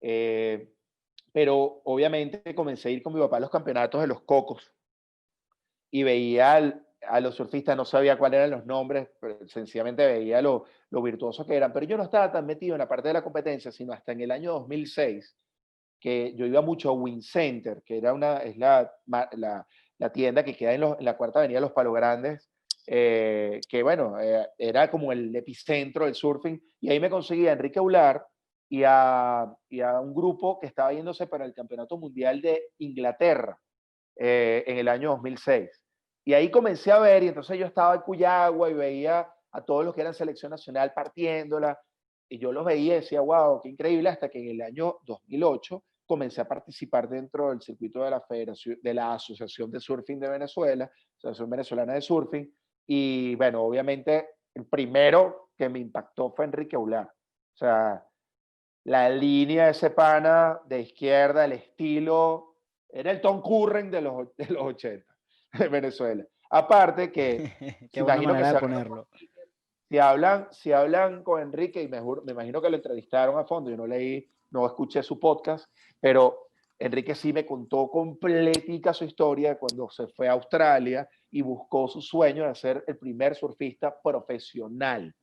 Eh, pero obviamente comencé a ir con mi papá a los campeonatos de los Cocos y veía a los surfistas, no sabía cuáles eran los nombres, pero sencillamente veía lo virtuosos que eran. Pero yo no estaba tan metido en la parte de la competencia, sino hasta en el año 2006, que yo iba mucho a Win Center, que es la tienda que queda en la Cuarta Avenida de Los Palos Grandes, que bueno, era como el epicentro del surfing, y ahí me conseguía a Enrique Ular y a un grupo que estaba yéndose para el Campeonato Mundial de Inglaterra en el año 2006. Y ahí comencé a ver, y entonces yo estaba en Cuyagua y veía a todos los que eran selección nacional partiéndola, y yo los veía y decía, wow, qué increíble, hasta que en el año 2008 comencé a participar dentro del circuito de la Federación, de la Asociación de Surfing de Venezuela, Asociación Venezolana de Surfing, y bueno, obviamente el primero que me impactó fue Enrique Ular. O sea, la línea de ese pana de izquierda, el estilo, era el Tom Curren de los 80 de Venezuela. Aparte que, Qué se buena imagino que manera de se ponerlo. si hablan con Enrique, y me imagino que lo entrevistaron a fondo, yo no leí, no escuché su podcast, pero Enrique sí me contó completica su historia cuando se fue a Australia y buscó su sueño de ser el primer surfista profesional.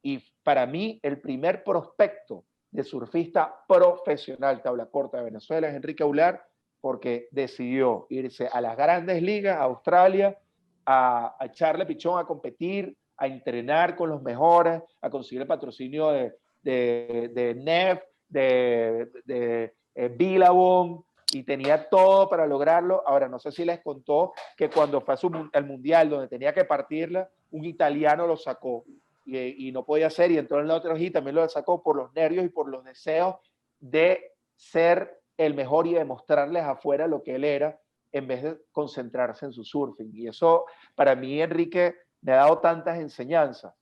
Y para mí, el primer prospecto de surfista profesional tabla corta de Venezuela es Enrique Ular, porque decidió irse a las grandes ligas, a Australia, a echarle pichón, a competir, a entrenar con los mejores, a conseguir el patrocinio de NEF, de Billabong, y tenía todo para lograrlo. Ahora, no sé si les contó que cuando fue al Mundial, donde tenía que partirla, un italiano lo sacó y no podía ser, y entró en la otra y también lo sacó por los nervios y por los deseos de ser el mejor y demostrarles afuera lo que él era, en vez de concentrarse en su surfing. Y eso, para mí, Enrique, me ha dado tantas enseñanzas,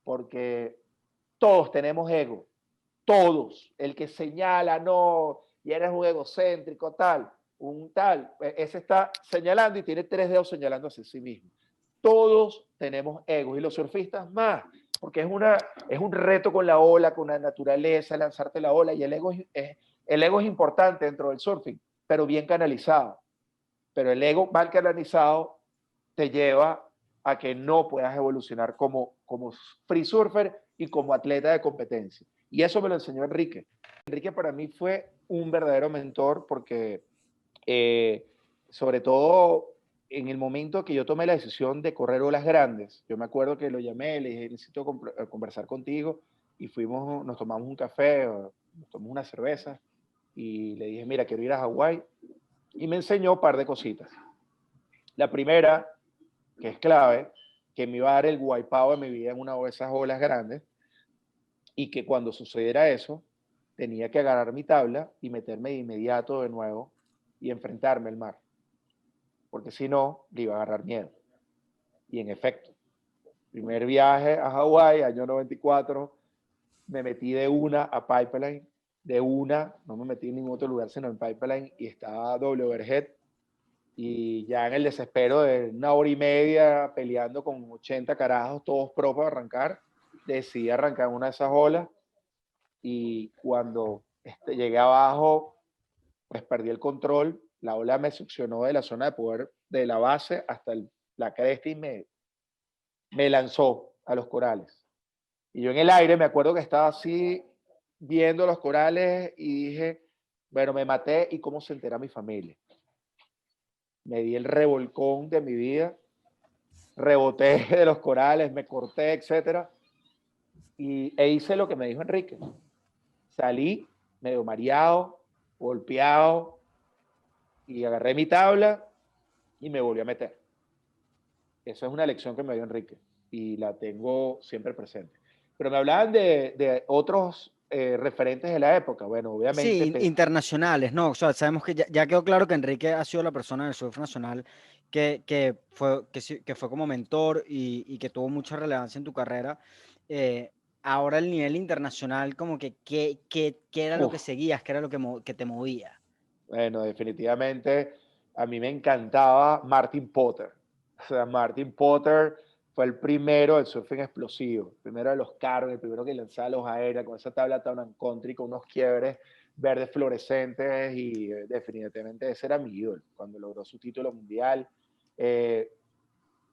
porque todos tenemos ego, todos. El que señala, no, y eres un egocéntrico, tal, un tal, ese está señalando y tiene 3 dedos señalando hacia sí mismo. Todos tenemos egos, y los surfistas más, porque es un reto con la ola, con la naturaleza, lanzarte la ola, y el ego es importante dentro del surfing, pero bien canalizado. Pero el ego mal canalizado te lleva a que no puedas evolucionar como free surfer y como atleta de competencia. Y eso me lo enseñó Enrique. Enrique para mí fue un verdadero mentor, porque sobre todo en el momento que yo tomé la decisión de correr olas grandes, yo me acuerdo que lo llamé, le dije, necesito conversar contigo, y nos tomamos un café, nos tomamos una cerveza, y le dije, mira, quiero ir a Hawái, y me enseñó un par de cositas. La primera, que es clave, que me iba a dar el wipeout de mi vida en una de esas olas grandes, y que cuando sucediera eso, tenía que agarrar mi tabla y meterme de inmediato de nuevo y enfrentarme al mar, porque si no, le iba a agarrar miedo. Y en efecto, primer viaje a Hawái, año 94, me metí de una a Pipeline, de una, no me metí en ningún otro lugar sino en Pipeline, y estaba doble overhead, y ya en el desespero de una hora y media peleando con 80 carajos, todos pros para arrancar, decidí arrancar una de esas olas, y cuando llegué abajo, pues perdí el control, la ola me succionó de la zona de poder de la base hasta la cresta, y me lanzó a los corales. Y yo en el aire me acuerdo que estaba así viendo los corales y dije, bueno, me maté, ¿y cómo se entera mi familia? me di el revolcón de mi vida, reboté de los corales, me corté, etcétera, e hice lo que me dijo Enrique. Salí medio mareado, golpeado, y agarré mi tabla y me volví a meter. Esa es una lección que me dio Enrique y la tengo siempre presente. Pero me hablaban de otros referentes de la época. Bueno, obviamente. Sí, internacionales, ¿no? O sea, sabemos que ya quedó claro que Enrique ha sido la persona del surf nacional que fue como mentor y que tuvo mucha relevancia en tu carrera. Eh, Ahora el nivel internacional, como que, ¿qué era lo que Uf, seguías? ¿Qué era lo que te movía? bueno, definitivamente a mí me encantaba Martin Potter. O sea, Martin Potter fue el primero del surfing explosivo, el primero de los carros, el primero que lanzaba los aéreos con esa tabla Town and Country, con unos quiebres verdes fluorescentes y definitivamente ese era mi ídolo cuando logró su título mundial. Eh,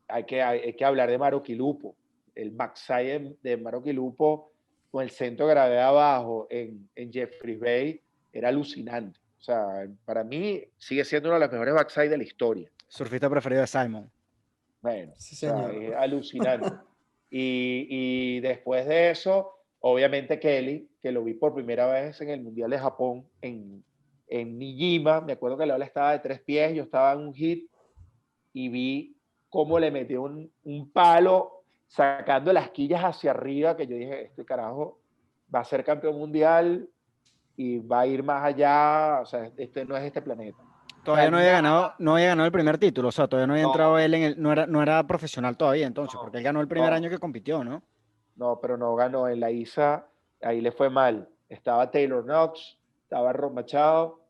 hay que hablar de Maroquilupo, el backside de Maroquilupo con el centro de gravedad abajo en Jeffreys Bay era alucinante. O sea, para mí sigue siendo uno de los mejores backside de la historia. Surfista preferido de Simon. Bueno, Sí, o sea, señor. es alucinante. Y después de eso, obviamente Kelly, que lo vi por primera vez en el Mundial de Japón, en Nijima, me acuerdo que la ola estaba de 3 pies, yo estaba en un hit y vi cómo le metió un palo sacando las quillas hacia arriba, que yo dije, este carajo va a ser campeón mundial y va a ir más allá, o sea, este no es este planeta. O sea, Todavía no había ganado el primer título, o sea, todavía no había entrado no, él no era profesional todavía entonces, porque él ganó el primer año no, que compitió, ¿no? no, pero no ganó en la ISA, ahí le fue mal. Estaba Taylor Knox, estaba Rob Machado,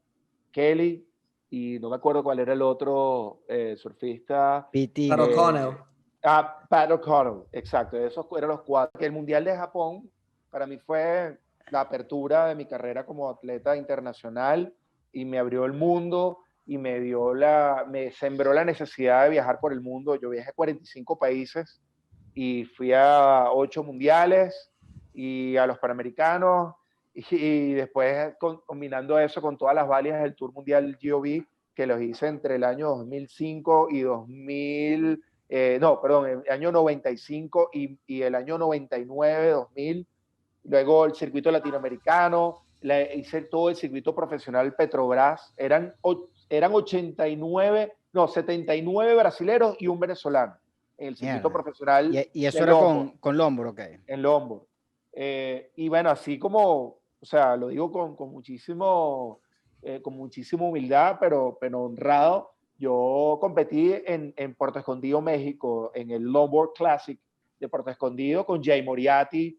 Kelly, y no me acuerdo cuál era el otro surfista. Pete, Pero O'Connell. Pat O'Connell, exacto, esos eran los 4. Que el Mundial de Japón para mí fue la apertura de mi carrera como atleta internacional y me abrió el mundo y me sembró la necesidad de viajar por el mundo. Yo viajé a 45 países y fui a 8 mundiales y a los Panamericanos y después combinando eso con todas las valias del Tour Mundial GOV que los hice entre el año 2005 y 2000, no, perdón, el año 95 y el año 99, 2000, luego el circuito latinoamericano, hice todo el circuito profesional Petrobras, eran 89, no, 79 brasileros y un venezolano en el circuito mierda. profesional Y eso de era Lombard, con Lombard, ok. en Lombard. Y bueno, así como, o sea, lo digo con muchísima humildad, pero honrado. Yo competí en Puerto Escondido, México, en el Lombard Classic de Puerto Escondido con Jay Moriarty,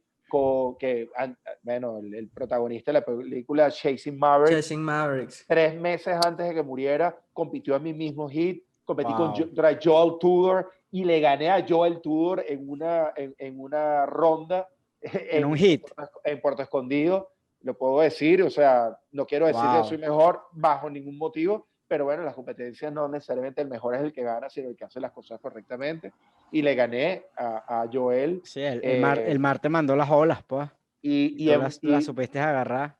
bueno, el protagonista de la película Chasing Maverick. Chasing Mavericks. 3 meses antes de que muriera, compitió en mi mismo hit, competí con Wow. Joel Tudor y le gané a Joel Tudor en una ronda En un hit. en Puerto Escondido, lo puedo decir, o sea, no quiero decir que Wow. soy mejor bajo ningún motivo, pero bueno, en las competencias no necesariamente el mejor es el que gana, sino el que hace las cosas correctamente. Y le gané a Joel. Sí, el mar te mandó las olas, pues. Y Y, tú en, las y supiste agarrar.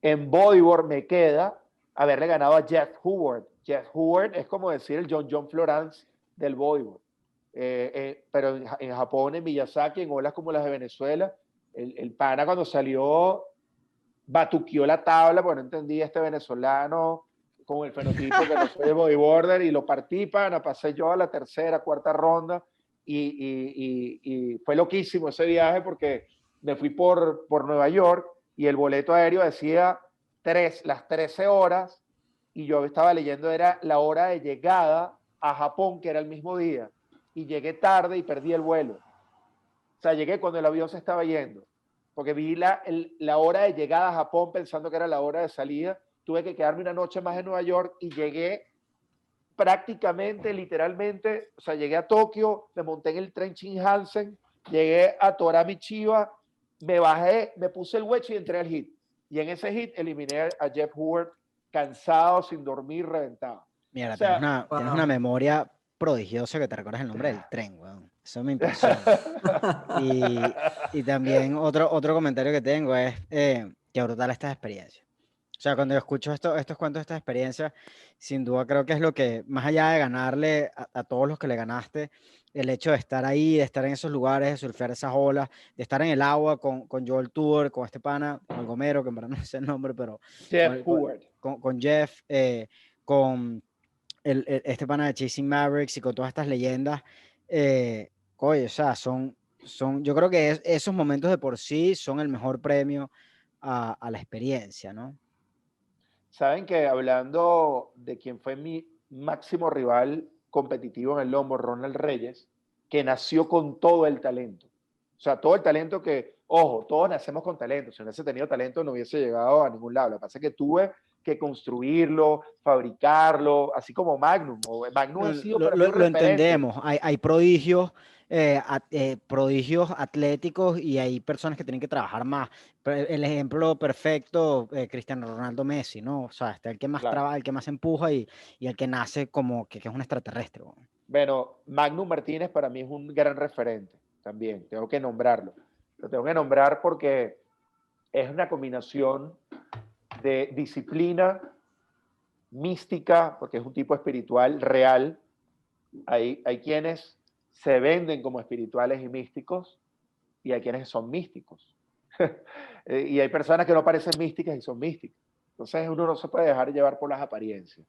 en bodyboard me queda haberle ganado a Jeff Howard. Jeff Howard es como decir el John Florence del bodyboard. Pero en Japón, en Miyazaki, en olas como las de Venezuela, el pana cuando salió batuqueó la tabla, porque no entendía este venezolano con el fenotipo que no soy de bodyboarder y lo partí, pana, pasé yo a la tercera, cuarta ronda y fue loquísimo ese viaje porque me fui por Nueva York y el boleto aéreo decía las 13 horas y yo estaba leyendo era la hora de llegada a Japón, que era el mismo día, y llegué tarde y perdí el vuelo. O sea, llegué cuando el avión se estaba yendo, porque vi la hora de llegada a Japón pensando que era la hora de salida. Tuve que quedarme una noche más en Nueva York y llegué prácticamente, literalmente, o sea, llegué a Tokio, me monté en el tren Shinkansen, llegué a Torami Chiba, me bajé, me puse el wedge y entré al hit. Y en ese hit eliminé a Jeff Howard, cansado, sin dormir, reventado. Mira, O sea, tienes una memoria prodigiosa que te recuerdas el nombre del tren, weón. Eso me impresiona. Y también otro comentario que tengo es que brutal estas experiencias. O sea, cuando yo escucho estos cuentos, esta experiencia, sin duda creo que es lo que, más allá de ganarle a todos los que le ganaste, el hecho de estar ahí, de estar en esos lugares, de surfear esas olas, de estar en el agua con Joel Tour, con este pana, con el Gomero, que en verdad no sé el nombre, pero con, Jeff Howard. con Jeff, con este pana de Chasing Mavericks y con todas estas leyendas, oye, o sea, yo creo que esos momentos de por sí son el mejor premio a la experiencia, ¿no? Saben que hablando de quien fue mi máximo rival competitivo en el lombo, Ronald Reyes, que nació con todo el talento. O sea, todo el talento que, ojo, todos nacemos con talento. Si no hubiese tenido talento no hubiese llegado a ningún lado. Lo que pasa es que tuve que construirlo, fabricarlo, así como Magnum. Magnum ha sido para mí un Lo referente. entendemos. Hay prodigios, prodigios atléticos y hay personas que tienen que trabajar más. El ejemplo perfecto, Cristiano Ronaldo Messi, ¿no? O sea, está el que más Claro. trabaja, el que más empuja y el que nace como que es un extraterrestre. ¿No? Bueno, Magnum Martínez para mí es un gran referente también. Tengo que nombrarlo. Lo tengo que nombrar porque es una combinación de disciplina, mística, porque es un tipo espiritual real. Hay quienes se venden como espirituales y místicos y hay quienes son místicos. Y hay personas que no parecen místicas y son místicas. Entonces uno no se puede dejar llevar por las apariencias.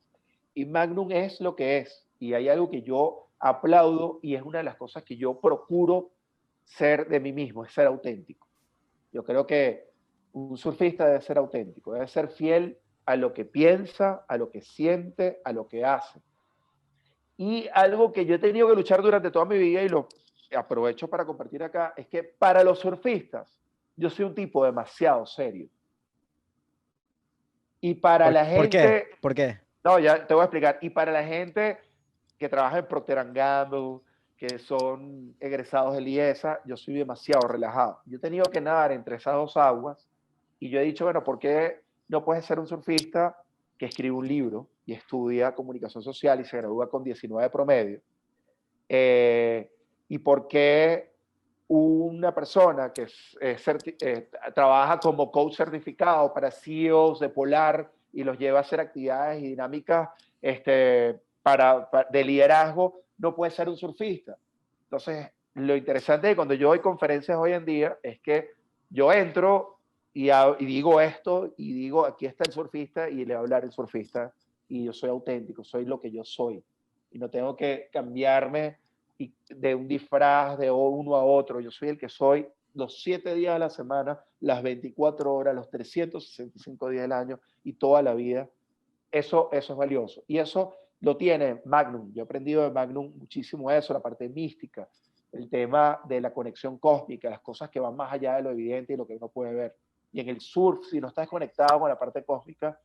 Y Magnum es lo que es. Y hay algo que yo aplaudo y es una de las cosas que yo procuro ser de mí mismo, es ser auténtico. Yo creo que un surfista debe ser auténtico, debe ser fiel a lo que piensa, a lo que siente, a lo que hace. Y algo que yo he tenido que luchar durante toda mi vida y lo aprovecho para compartir acá, es que para los surfistas yo soy un tipo demasiado serio. Y para la ¿Por qué? gente, ¿Por qué? no, ya te voy a explicar, y para la gente que trabaja en Procter & Gamble, que son egresados de IESA, yo soy demasiado relajado. Yo he tenido que nadar entre esas dos aguas y yo he dicho, bueno, ¿por qué no puedes ser un surfista que escribe un libro y estudia comunicación social y se gradúa con 19 promedio? ¿Y por qué una persona que trabaja como coach certificado para CEOs de Polar y los lleva a hacer actividades y dinámicas de liderazgo, no puede ser un surfista? Entonces, lo interesante de cuando yo doy conferencias hoy en día es que yo entro y digo esto y digo, aquí está el surfista y le voy a hablar el surfista y yo soy auténtico, soy lo que yo soy y no tengo que cambiarme de un disfraz de uno a otro. Yo soy el que soy los 7 días de la semana, las 24 horas, los 365 días del año y toda la vida. Eso es valioso. Y eso lo tiene Magnum. Yo he aprendido de Magnum muchísimo eso, la parte mística, el tema de la conexión cósmica, las cosas que van más allá de lo evidente y lo que uno puede ver. Y en el surf, si no estás conectado con la parte cósmica,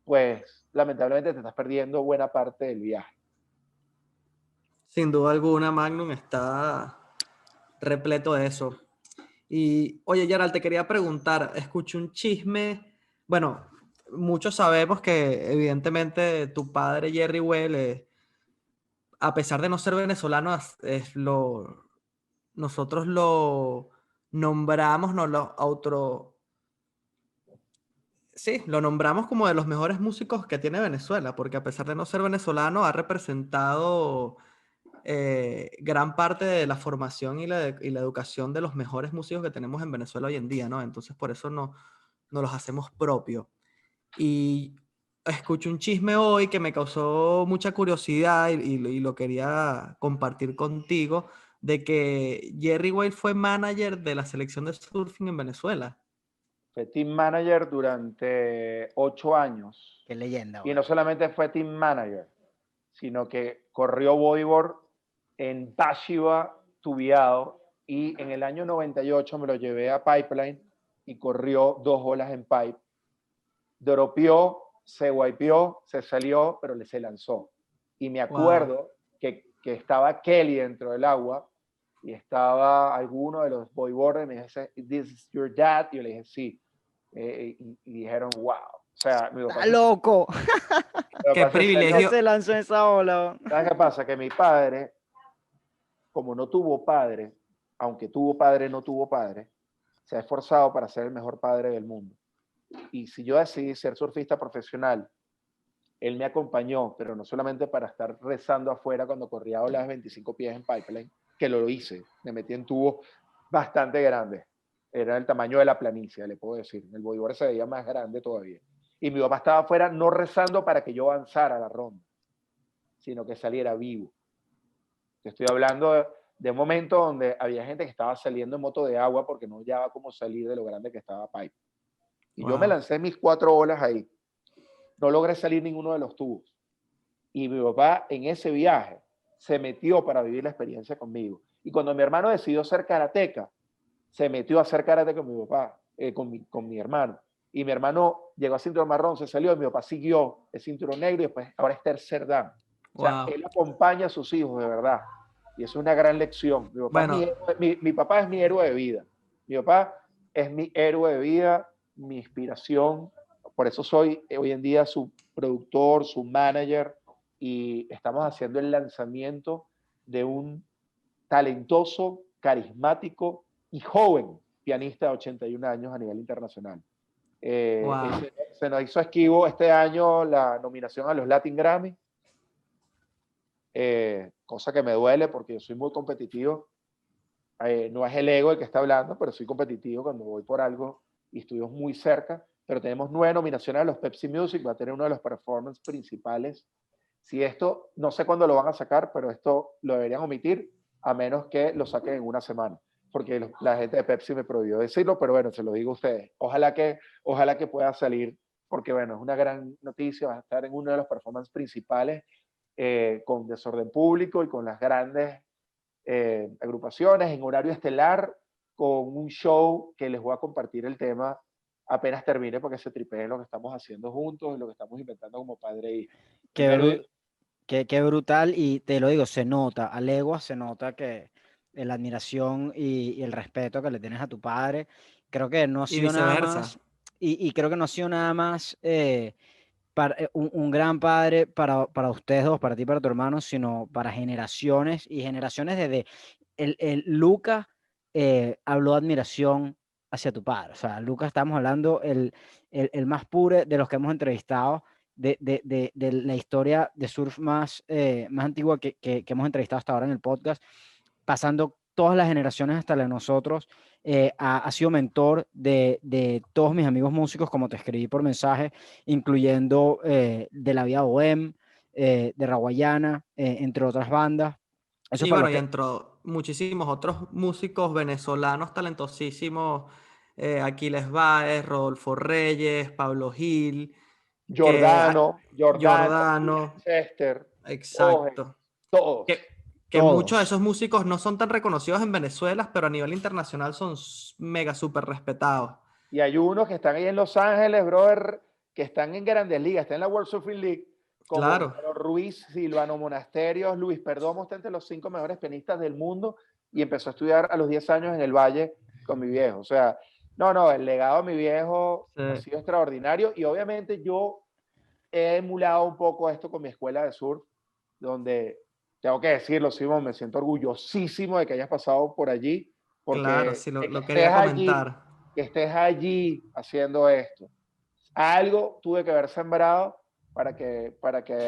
pues lamentablemente te estás perdiendo buena parte del viaje. Sin duda alguna, Magnum está repleto de eso. Y, oye, Gerald, te quería preguntar, escuché un chisme, bueno, muchos sabemos que evidentemente tu padre Jerry Well, a pesar de no ser venezolano, nosotros lo nombramos, nos lo sí, lo nombramos como de los mejores músicos que tiene Venezuela, porque a pesar de no ser venezolano, ha representado gran parte de la formación y la educación de los mejores músicos que tenemos en Venezuela hoy en día, ¿no? Entonces, por eso no los hacemos propios. Y escuché un chisme hoy que me causó mucha curiosidad y lo quería compartir contigo, de que Jerry Whale fue manager de la selección de surfing en Venezuela. Fue team manager durante 8 años. Qué leyenda, Y güey. no solamente fue team manager, sino que corrió bodyboard en Bashiba, Tubiado, y en el año 98 me lo llevé a Pipeline y corrió 2 olas en pipe. Dropeó, se wipeó, se salió, pero se lanzó. Y me Wow. acuerdo que estaba Kelly dentro del agua y estaba alguno de los bodyboarders y me dice, "This is your dad?" Y yo le dije, sí. Y dijeron, wow. O sea, mi papá ¡Está loco! Qué se salió. Que privilegio. se lanzó en esa ola. ¿Sabes qué pasa? Que mi padre, como no tuvo padre, aunque tuvo padre, no tuvo padre, se ha esforzado para ser el mejor padre del mundo. Y si yo decidí ser surfista profesional, él me acompañó, pero no solamente para estar rezando afuera cuando corría olas 25 pies en pipeline, que lo hice, me metí en tubos bastante grandes. Era el tamaño de la planicie, le puedo decir. El bodyboard se veía más grande todavía. Y mi papá estaba afuera no rezando para que yo avanzara a la ronda, sino que saliera vivo. Te estoy hablando de un momento donde había gente que estaba saliendo en moto de agua porque no hallaba cómo salir de lo grande que estaba pipe. Y yo me lancé mis 4 olas ahí. No logré salir ninguno de los tubos. Y mi papá en ese viaje se metió para vivir la experiencia conmigo. Y cuando mi hermano decidió ser karateca, se metió a hacer karate con mi papá, con mi hermano. Y mi hermano llegó a cinturón marrón, se salió, y mi papá siguió el cinturón negro y después ahora es tercer dan. O sea, él acompaña a sus hijos de verdad. Y eso es una gran lección. Mi papá, Bueno, mi papá es mi héroe de vida. Mi papá es mi héroe de vida, mi inspiración. Por eso soy hoy en día su productor, su manager, y estamos haciendo el lanzamiento de un talentoso, carismático y joven pianista de 81 años a nivel internacional. wow. Se nos hizo esquivo este año la nominación a los Latin Grammy, cosa que me duele porque yo soy muy competitivo. No es el ego el que está hablando, pero soy competitivo cuando voy por algo y estuvimos muy cerca. Pero tenemos 9 nominaciones a los Pepsi Music, va a tener uno de los performances principales. Si esto, no sé cuándo lo van a sacar, pero esto lo deberían omitir, a menos que lo saquen en una semana, porque la gente de Pepsi me prohibió decirlo, pero bueno, se lo digo a ustedes. Ojalá que pueda salir, porque bueno, es una gran noticia, va a estar en uno de los performances principales, con Desorden Público y con las grandes agrupaciones en horario estelar, con un show que les voy a compartir el tema apenas termine, porque se tripeen lo que estamos haciendo juntos y lo que estamos inventando como padre e hijo. Qué brutal, y te lo digo, se nota, a leguas se nota que la admiración y el respeto que le tienes a tu padre, creo que no ha Y sido nada viceversa. más, y creo que no ha sido nada más un gran padre para ustedes dos, para ti y para tu hermano, sino para generaciones y generaciones desde el Luca habló de admiración hacia tu padre. O sea, Luca, estamos hablando el más puro de los que hemos entrevistado, de la historia de surf más antigua que hemos entrevistado hasta ahora en el podcast, pasando todas las generaciones hasta la de nosotros. Ha sido mentor de todos mis amigos músicos, como te escribí por mensaje, incluyendo de La Vida Bohem, de Raguayana, entre otras bandas. Eso Sí, para bueno, los y que... entró muchísimos otros músicos venezolanos talentosísimos, Aquiles Báez, Rodolfo Reyes, Pablo Gil, que Jordano, Giordano, Chester, Oje, exacto. todos. Que muchos de Todos. esos músicos no son tan reconocidos en Venezuela, pero a nivel internacional son mega súper respetados. Y hay unos que están ahí en Los Ángeles, brother, que están en grandes ligas, están en la World Surfing League, como Claro. Romero Ruiz, Silvano Monasterios, Luis Perdomo, está entre los 5 mejores pianistas del mundo, y empezó a estudiar a los 10 años en el Valle con mi viejo. O sea, no, el legado de mi viejo Sí. ha sido extraordinario, y obviamente yo he emulado un poco esto con mi escuela de surf, donde tengo que decirlo, Simón, me siento orgullosísimo de que hayas pasado por allí, Claro, porque sí, de lo quería comentar. que estés allí haciendo esto. Algo tuve que haber sembrado para que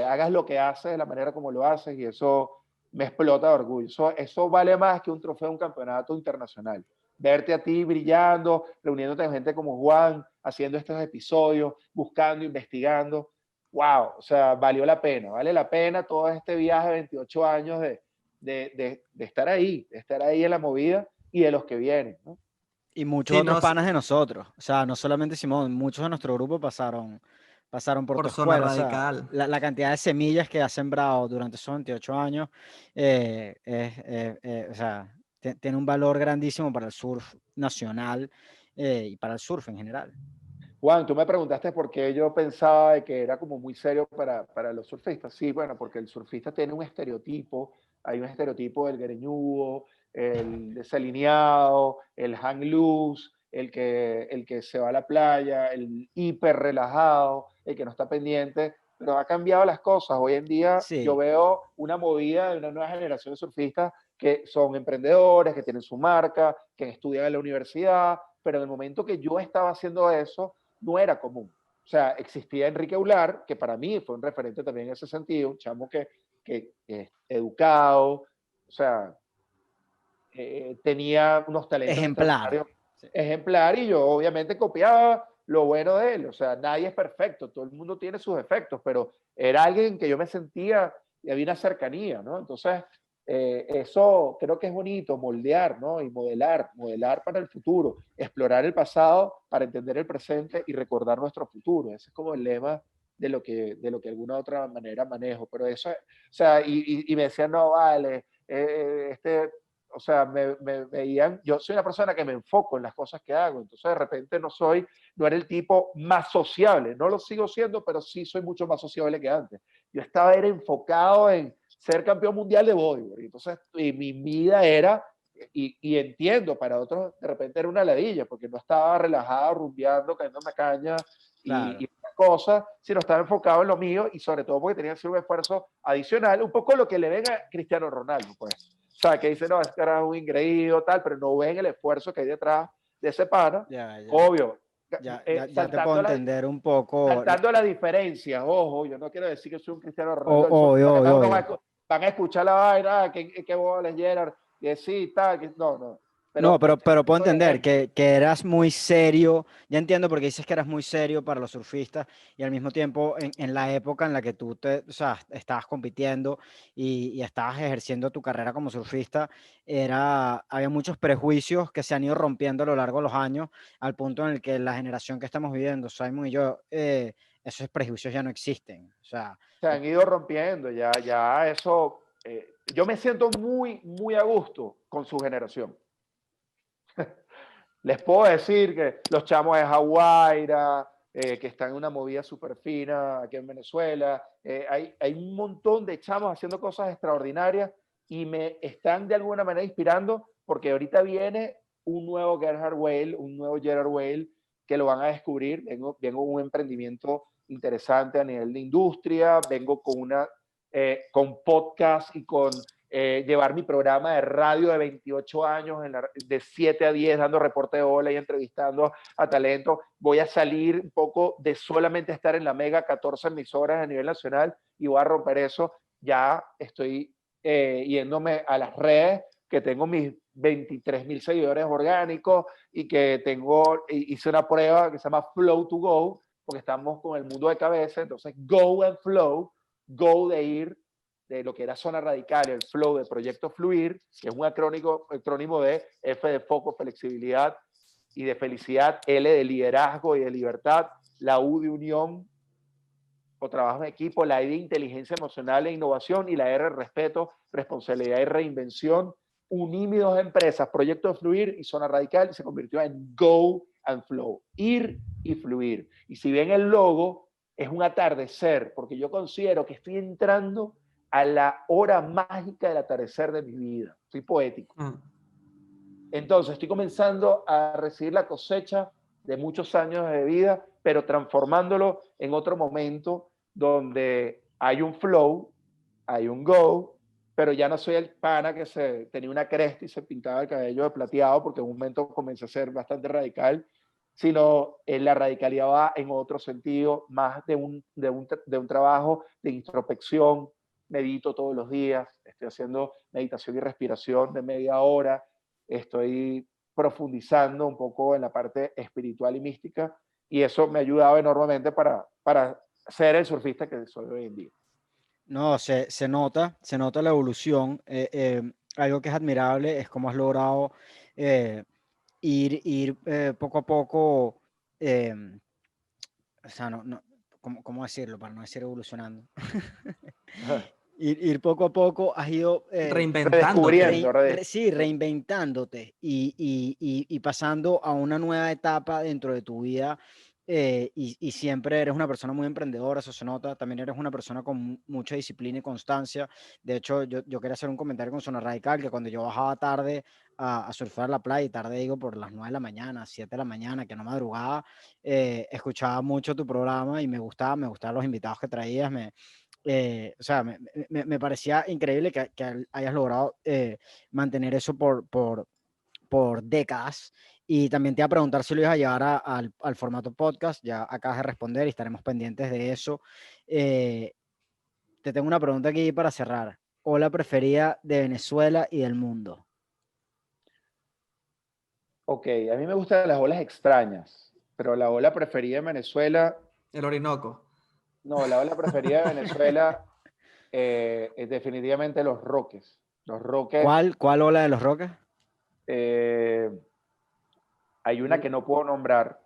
hagas lo que haces de la manera como lo haces, y eso me explota de orgullo. Eso vale más que un trofeo de un campeonato internacional. Verte a ti brillando, reuniéndote con gente como Juan, haciendo estos episodios, buscando, investigando. Wow, o sea, vale la pena todo este viaje de 28 años de estar ahí en la movida y de los que vienen, ¿no? Y muchos Sí, otros no, panas de nosotros. O sea, no solamente Simón, muchos de nuestro grupo pasaron por tu por zona escuela. O sea, radical. la cantidad de semillas que has sembrado durante esos 28 años, o sea, tiene un valor grandísimo para el surf nacional y para el surf en general. Juan, tú me preguntaste por qué yo pensaba de que era como muy serio para los surfistas. Sí, bueno, porque el surfista tiene un estereotipo, hay un estereotipo del greñudo, el desalineado, el hang loose, el que se va a la playa, el hiper relajado, el que no está pendiente, pero ha cambiado las cosas. Hoy en día yo Sí, veo una movida de una nueva generación de surfistas que son emprendedores, que tienen su marca, que estudian en la universidad, pero en el momento que yo estaba haciendo eso, no era común. O sea, existía Enrique Ular, que para mí fue un referente también en ese sentido, un chamo que es educado, o sea, tenía unos talentos Ejemplar. extraordinarios, Sí. ejemplar, y yo obviamente copiaba lo bueno de él. O sea, nadie es perfecto, todo el mundo tiene sus defectos, pero era alguien que yo me sentía y había una cercanía, ¿no? Entonces, eso creo que es bonito, moldear, ¿no? Y modelar para el futuro, explorar el pasado para entender el presente y recordar nuestro futuro. Ese es como el lema de lo que de alguna otra manera manejo. Pero eso, o sea, y me decían, no, vale, o sea, me veían, yo soy una persona que me enfoco en las cosas que hago, entonces de repente no era el tipo más sociable, no lo sigo siendo, pero sí soy mucho más sociable que antes. Yo era enfocado en ser campeón mundial de bodyboard, entonces mi vida era, y entiendo, para otros de repente era una ladilla, porque no estaba relajado, rumbeando, cayendo en la caña Claro. y cosas, sino estaba enfocado en lo mío, y sobre todo porque tenía que hacer un esfuerzo adicional, un poco lo que le ven a Cristiano Ronaldo, pues. O sea, que dice, no, este era un ingreído, tal, pero no ven el esfuerzo que hay detrás de ese pana. Ya, ya. Obvio, Ya te puedo entender un poco. saltando las diferencias, ojo, yo no quiero decir que soy un Cristiano Ronaldo del sur, Obvio, porque obvio, además obvio. van a escuchar la vaina, que bola es Gerard, que sí, tal, que no, no. No, Pero pero puedo por entender ejemplo, que eras muy serio. Ya entiendo porque dices que eras muy serio para los surfistas y al mismo tiempo en la época en la que tú o sea, estabas compitiendo y estabas ejerciendo tu carrera como surfista, había muchos prejuicios que se han ido rompiendo a lo largo de los años al punto en el que la generación que estamos viviendo, Simon y yo, esos prejuicios ya no existen. O sea, se han ido rompiendo, ya eso, yo me siento muy, muy a gusto con su generación. Les puedo decir que los chamos de Jaguaira, que están en una movida súper fina aquí en Venezuela, hay un montón de chamos haciendo cosas extraordinarias y me están de alguna manera inspirando porque ahorita viene un nuevo Gerhard Whale, un nuevo Gerard Whale, que lo van a descubrir. Vengo con un emprendimiento interesante a nivel de industria, vengo con podcast y con llevar mi programa de radio de 28 años, de 7 a 10, dando reporte de ola y entrevistando a talento. Voy a salir un poco de solamente estar en la mega 14 emisoras a nivel nacional y voy a romper eso. Ya estoy yéndome a las redes, que tengo mis 23,000 seguidores orgánicos y que hice una prueba que se llama Flow to Go, porque estamos con el mundo de cabeza. Entonces, Go and Flow, Go de ir de lo que era Zona Radical, el Flow de Proyecto Fluir, que es un acrónimo de F de foco, flexibilidad y de felicidad, L de liderazgo y de libertad, la U de unión o trabajo en equipo, la I de inteligencia emocional e innovación y la R de respeto, responsabilidad y reinvención. Uní mis dos empresas, Proyecto Fluir y Zona Radical, y se convirtió en Go and Flow, ir y fluir. Y si bien el logo es un atardecer, porque yo considero que estoy entrando a la hora mágica del atardecer de mi vida. Soy poético. Entonces, estoy comenzando a recibir la cosecha de muchos años de vida, pero transformándolo en otro momento donde hay un flow, hay un go, pero ya no soy el pana que tenía una cresta y se pintaba el cabello de plateado, porque en un momento comencé a ser bastante radical, sino la radicalidad va en otro sentido, más de un trabajo de introspección. Medito todos los días, estoy haciendo meditación y respiración de media hora, estoy profundizando un poco en la parte espiritual y mística, y eso me ha ayudado enormemente para ser el surfista que soy hoy en día. no, se nota la evolución. Algo que es admirable es cómo has logrado eh, ir poco a poco, eh, o sea, ¿cómo decirlo? Para no decir evolucionando. Ir poco a poco, has ido Reinventándote. sí, reinventándote y pasando a una nueva etapa dentro de tu vida. Y siempre eres una persona muy emprendedora, eso se nota. También eres una persona con mucha disciplina y constancia. De hecho, yo quería hacer un comentario con Zona Radical, que cuando yo bajaba tarde a surfear a la playa, y tarde digo por las 9 de la mañana, 7 de la mañana, que no madrugaba, escuchaba mucho tu programa y me gustaban los invitados que traías. O sea, me parecía increíble que hayas logrado mantener eso por décadas. Y también te iba a preguntar si lo ibas a llevar al formato podcast. Ya acabas de responder y estaremos pendientes de eso. Te tengo una pregunta aquí para cerrar. Ola preferida de Venezuela y del mundo. Ok, a mí me gustan las olas extrañas, pero la ola preferida en Venezuela, El Orinoco. no, la ola preferida de Venezuela es definitivamente los Roques. Los Roques, ¿Cuál ola de los Roques? eh, hay una que no puedo nombrar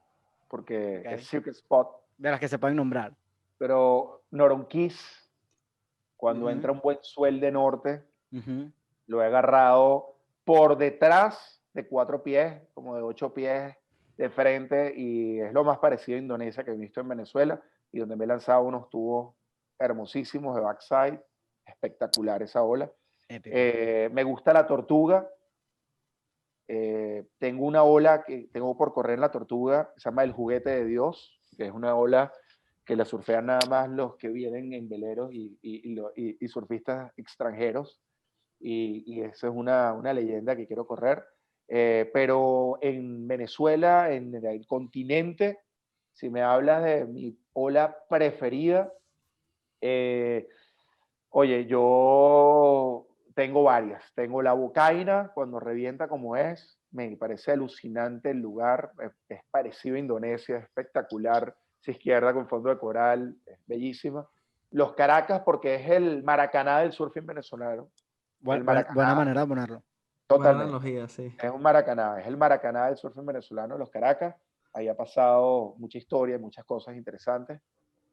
porque Ok. es Secret Spot, De las que se pueden nombrar. pero Noronquís, cuando Ujú, entra un buen suel de norte, ujú. lo he agarrado por detrás de 4 pies, como de 8 pies de frente, y es lo más parecido a Indonesia que he visto en Venezuela, y donde me he lanzado unos tubos hermosísimos de backside, espectacular esa ola. Épico. Me gusta la tortuga. Tengo una ola que tengo por correr en la tortuga, se llama el juguete de Dios, que es una ola que la surfean nada más los que vienen en veleros y surfistas extranjeros. Y eso es una leyenda que quiero correr. Pero en Venezuela, en el continente, si me hablas de mi ola preferida, eh, oye, yo tengo varias. Tengo la Bocaina, cuando revienta como es. Me parece alucinante el lugar. Es parecido a Indonesia, es espectacular. Esa izquierda con fondo de coral, es bellísima. Los Caracas, porque es el Maracaná del surfing venezolano. El Buena Maracaná, manera de ponerlo. Buena totalmente. analogía, sí. Es un Maracaná, es el Maracaná del surfing venezolano, los Caracas. Ahí ha pasado mucha historia, muchas cosas interesantes.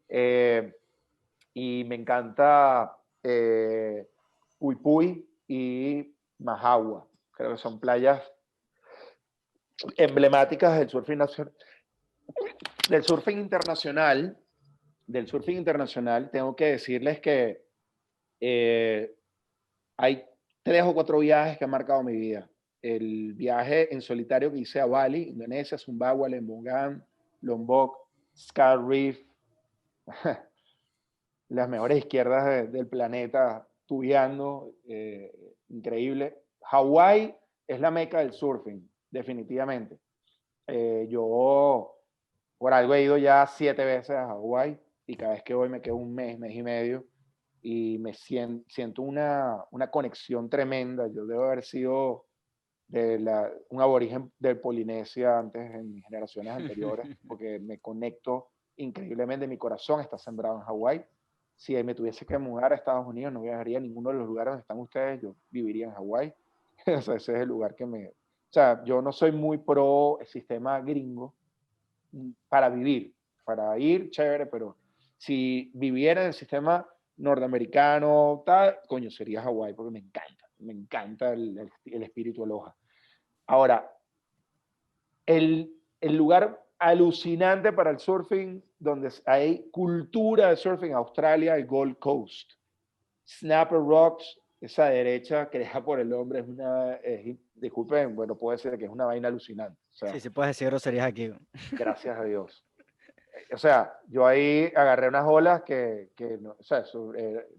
Eh, y me encanta Puy Puy y Majagua. Creo que son playas emblemáticas del surfing, del surfing internacional. Del surfing internacional, tengo que decirles que eh, hay 3 o 4 viajes que han marcado mi vida. El viaje en solitario que hice a Bali, Indonesia, Sumbawa, Lembongan, Lombok, Sky Reef, las mejores izquierdas del planeta, tubiando, increíble. Hawái es la meca del surfing, definitivamente. Yo por algo he ido ya 7 veces a Hawái y cada vez que voy me quedo un mes, mes y medio y me siento una conexión tremenda. Yo debo haber sido un aborigen de Polinesia antes, en mis generaciones anteriores, porque me conecto increíblemente. Mi corazón está sembrado en Hawái. Si me tuviese que mudar a Estados Unidos, no viajaría a ninguno de los lugares donde están ustedes, yo viviría en Hawái. O sea, ese es el lugar que me... O sea, yo no soy muy pro el sistema gringo para vivir, para ir, chévere, pero si viviera en el sistema norteamericano, tal, coño, sería Hawái, porque me encanta el espíritu aloha. Ahora, el lugar alucinante para el surfing, donde hay cultura de surfing, Australia, el Gold Coast. Snapper Rocks, esa derecha creada por el hombre, es una, disculpen, bueno, puede ser que es una vaina alucinante. O sea, Sí, sí puedes decir groserías aquí. gracias a Dios. O sea, yo ahí agarré unas olas que no, o sea,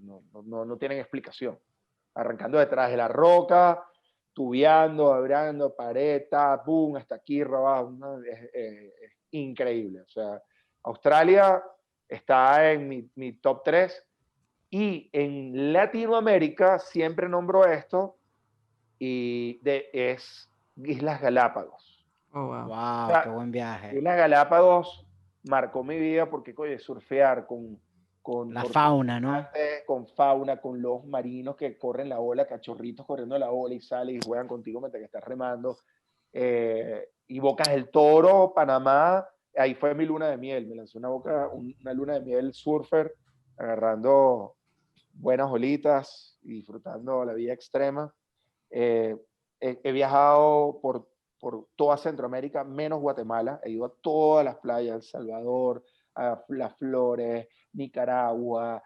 no tienen explicación. Arrancando detrás de la roca, tubeando, abriendo, pared, boom, hasta aquí, abajo. ¿No? Es increíble. O sea, Australia está en mi top 3 y en Latinoamérica siempre nombro esto y es Islas Galápagos. Oh, wow. O Wow, qué sea, buen viaje. Islas Galápagos marcó mi vida porque, oye, surfear con La tortugas fauna, ¿no? gigantes, con fauna, con los marinos que corren la ola, cachorritos corriendo la ola y salen y juegan contigo mientras que estás remando. Y Bocas del Toro, Panamá, ahí fue mi luna de miel. Me lancé una luna de miel surfer, agarrando buenas olitas y disfrutando la vida extrema. He viajado por toda Centroamérica, menos Guatemala. He ido a todas las playas, El Salvador, a Las Flores, Nicaragua,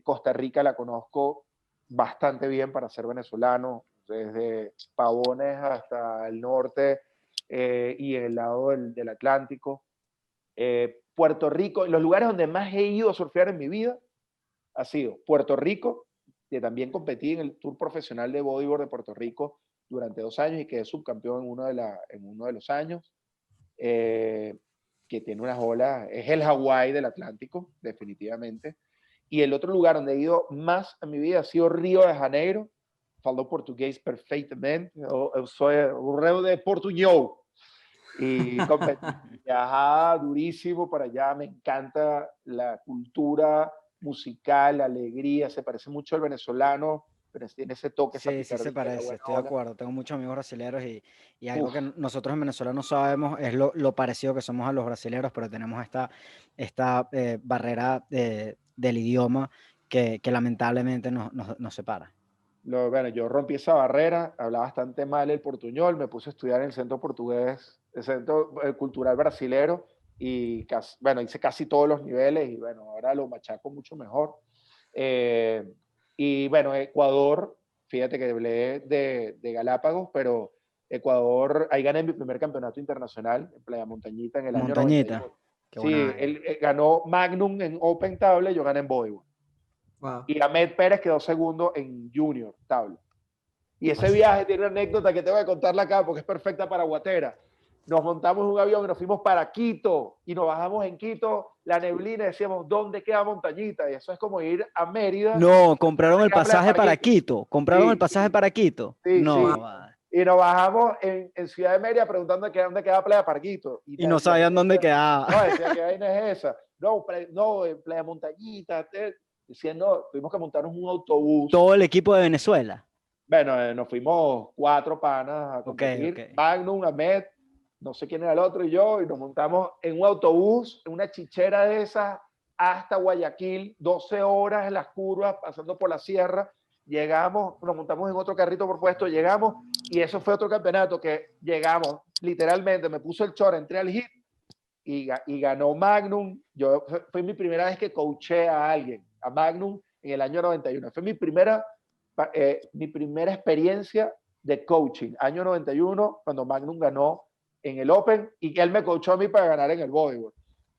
Costa Rica la conozco bastante bien para ser venezolano, desde Pavones hasta el norte y el lado del Atlántico. Puerto Rico, los lugares donde más he ido a surfear en mi vida ha sido Puerto Rico, que también competí en el Tour Profesional de Bodyboard de Puerto Rico durante 2 años y quedé subcampeón en uno de los años, que tiene unas olas, es el Hawái del Atlántico, definitivamente. Y el otro lugar donde he ido más en mi vida ha sido Río de Janeiro. Falo portugués perfectamente. Eu sou o Río de Portuñol. Y viajaba durísimo para allá. Me encanta la cultura musical, la alegría. Se parece mucho al venezolano, pero tiene ese toque, esa Sí, sí se picardía, la parece, buena estoy de ola. acuerdo. Tengo muchos amigos brasileños y algo Uf, que nosotros en Venezuela no sabemos es lo parecido que somos a los brasileños, pero tenemos esta barrera del idioma que lamentablemente nos separa. bueno, yo rompí esa barrera, hablaba bastante mal el portuñol, me puse a estudiar en el Centro Portugués, el Centro Cultural Brasilero, y bueno, hice casi todos los niveles y bueno, ahora lo machaco mucho mejor. Eh, y bueno, Ecuador, fíjate que hablé de Galápagos, pero Ecuador, ahí gané mi primer campeonato internacional en Playa Montañita en el año Montañita, 91. qué Sí, buena. él ganó Magnum en Open Table, yo gané en Voleibol. Wow. Y Ahmed Pérez quedó segundo en Junior Table. Y ese viaje tiene una anécdota que te voy a contarla acá porque es perfecta para Guatera. Nos montamos en un avión y nos fuimos para Quito y nos bajamos en Quito, la neblina, y decíamos, ¿dónde queda Montañita? Y eso es como ir a Mérida. No, compraron ¿Dónde el queda Playa pasaje para Parquito? Quito. Compraron el Sí, pasaje para Quito. sí, No, sí. va. Y nos bajamos en Ciudad de Mérida preguntando dónde queda Playa Parquito. Y no sabían dónde quedaba. No, decía que vaina es esa. No, no, en Playa Montañita. Decían, no, tuvimos que montarnos un autobús. Todo el equipo de Venezuela. Bueno, nos fuimos 4 panas a Ok, competir. ok. Magnum, Ahmed, no sé quién era el otro y yo, y nos montamos en un autobús, en una chichera de esas, hasta Guayaquil, 12 horas en las curvas, pasando por la sierra. Llegamos, nos montamos en otro carrito por puesto, llegamos, y eso fue otro campeonato que llegamos, literalmente, me puso el chor, entré al hit y ganó Magnum. Fue mi primera vez que coaché a alguien, a Magnum, en el año 91. Fue mi primera experiencia de coaching, año 91, cuando Magnum ganó en el Open y que él me coachó a mí para ganar en el voleibol.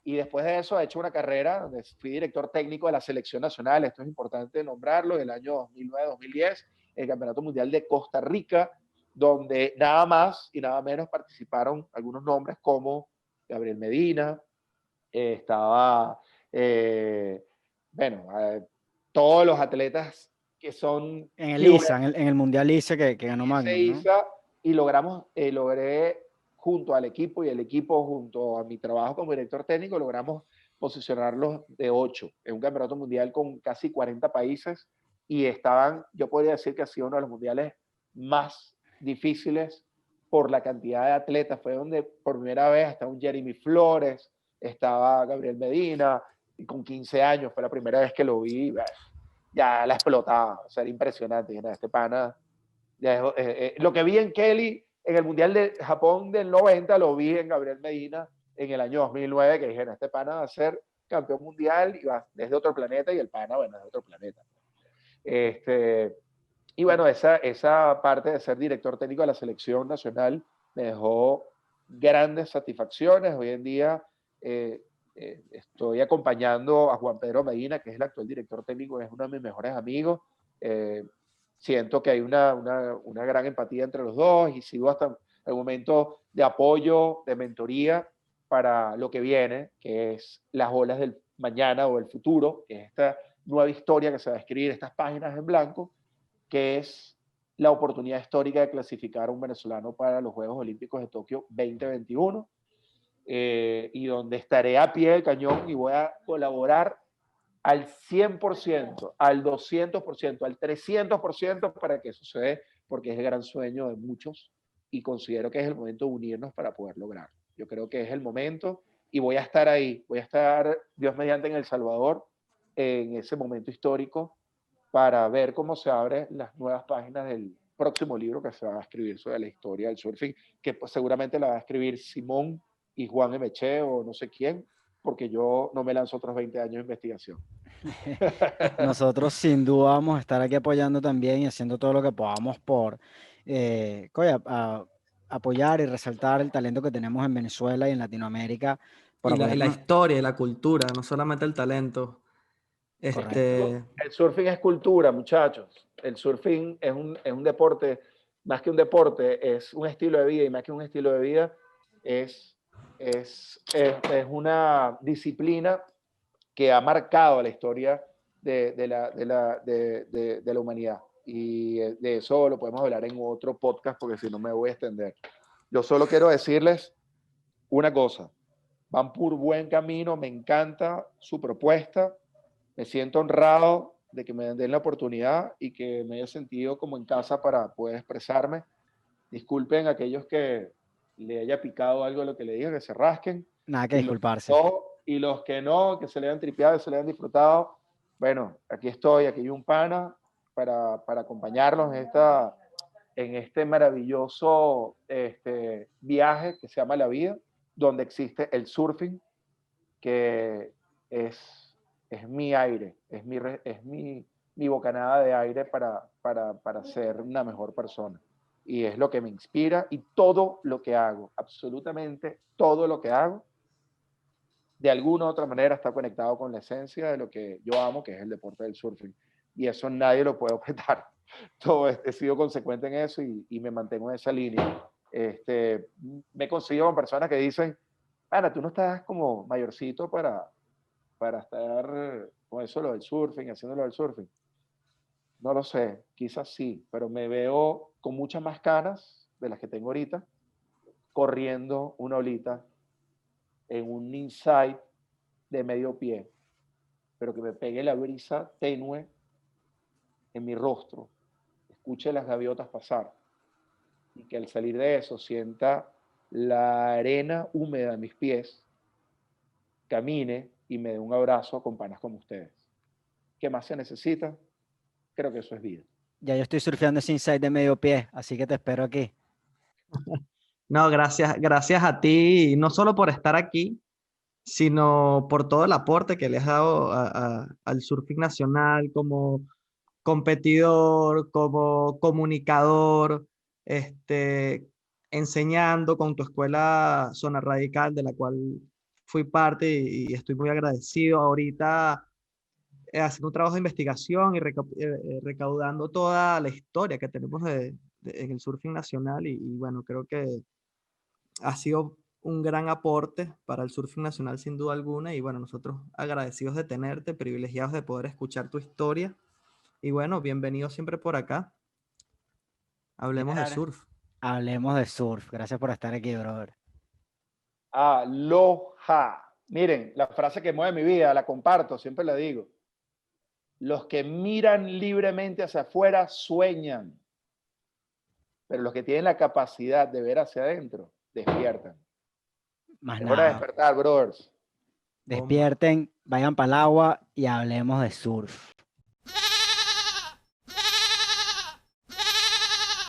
Y después de eso he hecho una carrera donde fui director técnico de la selección nacional, esto es importante nombrarlo, en el año 2009-2010, el Campeonato Mundial de Costa Rica, donde nada más y nada menos participaron algunos nombres como Gabriel Medina, estaba, bueno, todos los atletas que son En el ISA, en el Mundial ISA que ganó Magnum, ¿no? y logré junto al equipo y el equipo junto a mi trabajo como director técnico, logramos posicionarlos de 8 en un campeonato mundial con casi 40 países y estaban, yo podría decir que ha sido uno de los mundiales más difíciles por la cantidad de atletas. Fue donde por primera vez estaba un Jeremy Flores, estaba Gabriel Medina, y con 15 años fue la primera vez que lo vi, ya la explotaba, o sea, era impresionante. Este pana, lo que vi en Kelly en el Mundial de Japón del 90, lo vi en Gabriel Medina en el año 2009, que dijeron, este pana va a ser campeón mundial y va desde otro planeta, y el pana, bueno, es de otro planeta. Y bueno, esa parte de ser director técnico de la selección nacional me dejó grandes satisfacciones. Hoy en día estoy acompañando a Juan Pedro Medina, que es el actual director técnico, es uno de mis mejores amigos. Siento que hay una gran empatía entre los dos y sigo hasta el momento de apoyo, de mentoría para lo que viene, que es las olas del mañana o el futuro, que es esta nueva historia que se va a escribir, estas páginas en blanco, que es la oportunidad histórica de clasificar a un venezolano para los Juegos Olímpicos de Tokio 2021, y donde estaré a pie del cañón y voy a colaborar al 100%, al 200%, al 300% para que eso se dé, porque es el gran sueño de muchos y considero que es el momento de unirnos para poder lograrlo. Yo creo que es el momento y voy a estar ahí, voy a estar, Dios mediante, en El Salvador, en ese momento histórico, para ver cómo se abren las nuevas páginas del próximo libro que se va a escribir sobre la historia del surfing, que pues, seguramente la va a escribir Simón y Juan Emeche o no sé quién, porque yo no me lanzo otros 20 años de investigación. Nosotros sin duda vamos a estar aquí apoyando también y haciendo todo lo que podamos por apoyar y resaltar el talento que tenemos en Venezuela y en Latinoamérica. Y la poder... historia y la cultura, no solamente el talento. Correcto. El surfing es cultura, muchachos. El surfing es un deporte más que un deporte, es un estilo de vida, y más que un estilo de vida, es una disciplina que ha marcado la historia de la humanidad. Y de eso lo podemos hablar en otro podcast, porque si no me voy a extender. Yo solo quiero decirles una cosa: van por buen camino, me encanta su propuesta, me siento honrado de que me den la oportunidad y que me haya sentido como en casa para poder expresarme. Disculpen a aquellos que le haya picado algo de lo que le dije, que se rasquen. Nada que disculparse. Y los que no, que se le hayan tripeado, que se le hayan disfrutado. Bueno, aquí estoy, aquí hay un pana para acompañarlos en este maravilloso viaje que se llama la vida, donde existe el surfing, que es mi aire, es mi bocanada de aire para ser una mejor persona. Y es lo que me inspira, y todo lo que hago, absolutamente todo lo que hago, de alguna u otra manera está conectado con la esencia de lo que yo amo, que es el deporte del surfing. Y eso nadie lo puede objetar. Todo he sido consecuente en eso y me mantengo en esa línea. Me consigo con personas que dicen, Ana, tú no estás como mayorcito para estar con eso, lo del surfing, haciendo lo del surfing. No lo sé, quizás sí, pero me veo con muchas más canas de las que tengo ahorita, corriendo una olita en un inside de medio pie, pero que me pegue la brisa tenue en mi rostro, escuche las gaviotas pasar, y que al salir de eso sienta la arena húmeda en mis pies, camine y me dé un abrazo con panas como ustedes. ¿Qué más se necesita? Creo que eso es vida. Ya yo estoy surfeando ese inside de medio pie, así que te espero aquí. No, gracias a ti, no solo por estar aquí, sino por todo el aporte que le has dado al surfing nacional como competidor, como comunicador, enseñando con tu escuela Zona Radical, de la cual fui parte y estoy muy agradecido. Ahorita haciendo un trabajo de investigación y recaudando toda la historia que tenemos en el surfing nacional y bueno, creo que ha sido un gran aporte para el surfing nacional sin duda alguna y bueno, nosotros agradecidos de tenerte, privilegiados de poder escuchar tu historia y bueno, bienvenido siempre por acá. Hablemos de surf. Hablemos de surf. Gracias por estar aquí, brother. Aloha. Miren, la frase que mueve mi vida, la comparto, siempre la digo. Los que miran libremente hacia afuera sueñan, pero los que tienen la capacidad de ver hacia adentro despiertan. Más Es hora de nada. despertar, brothers. Despierten, vayan para el agua y hablemos de surf.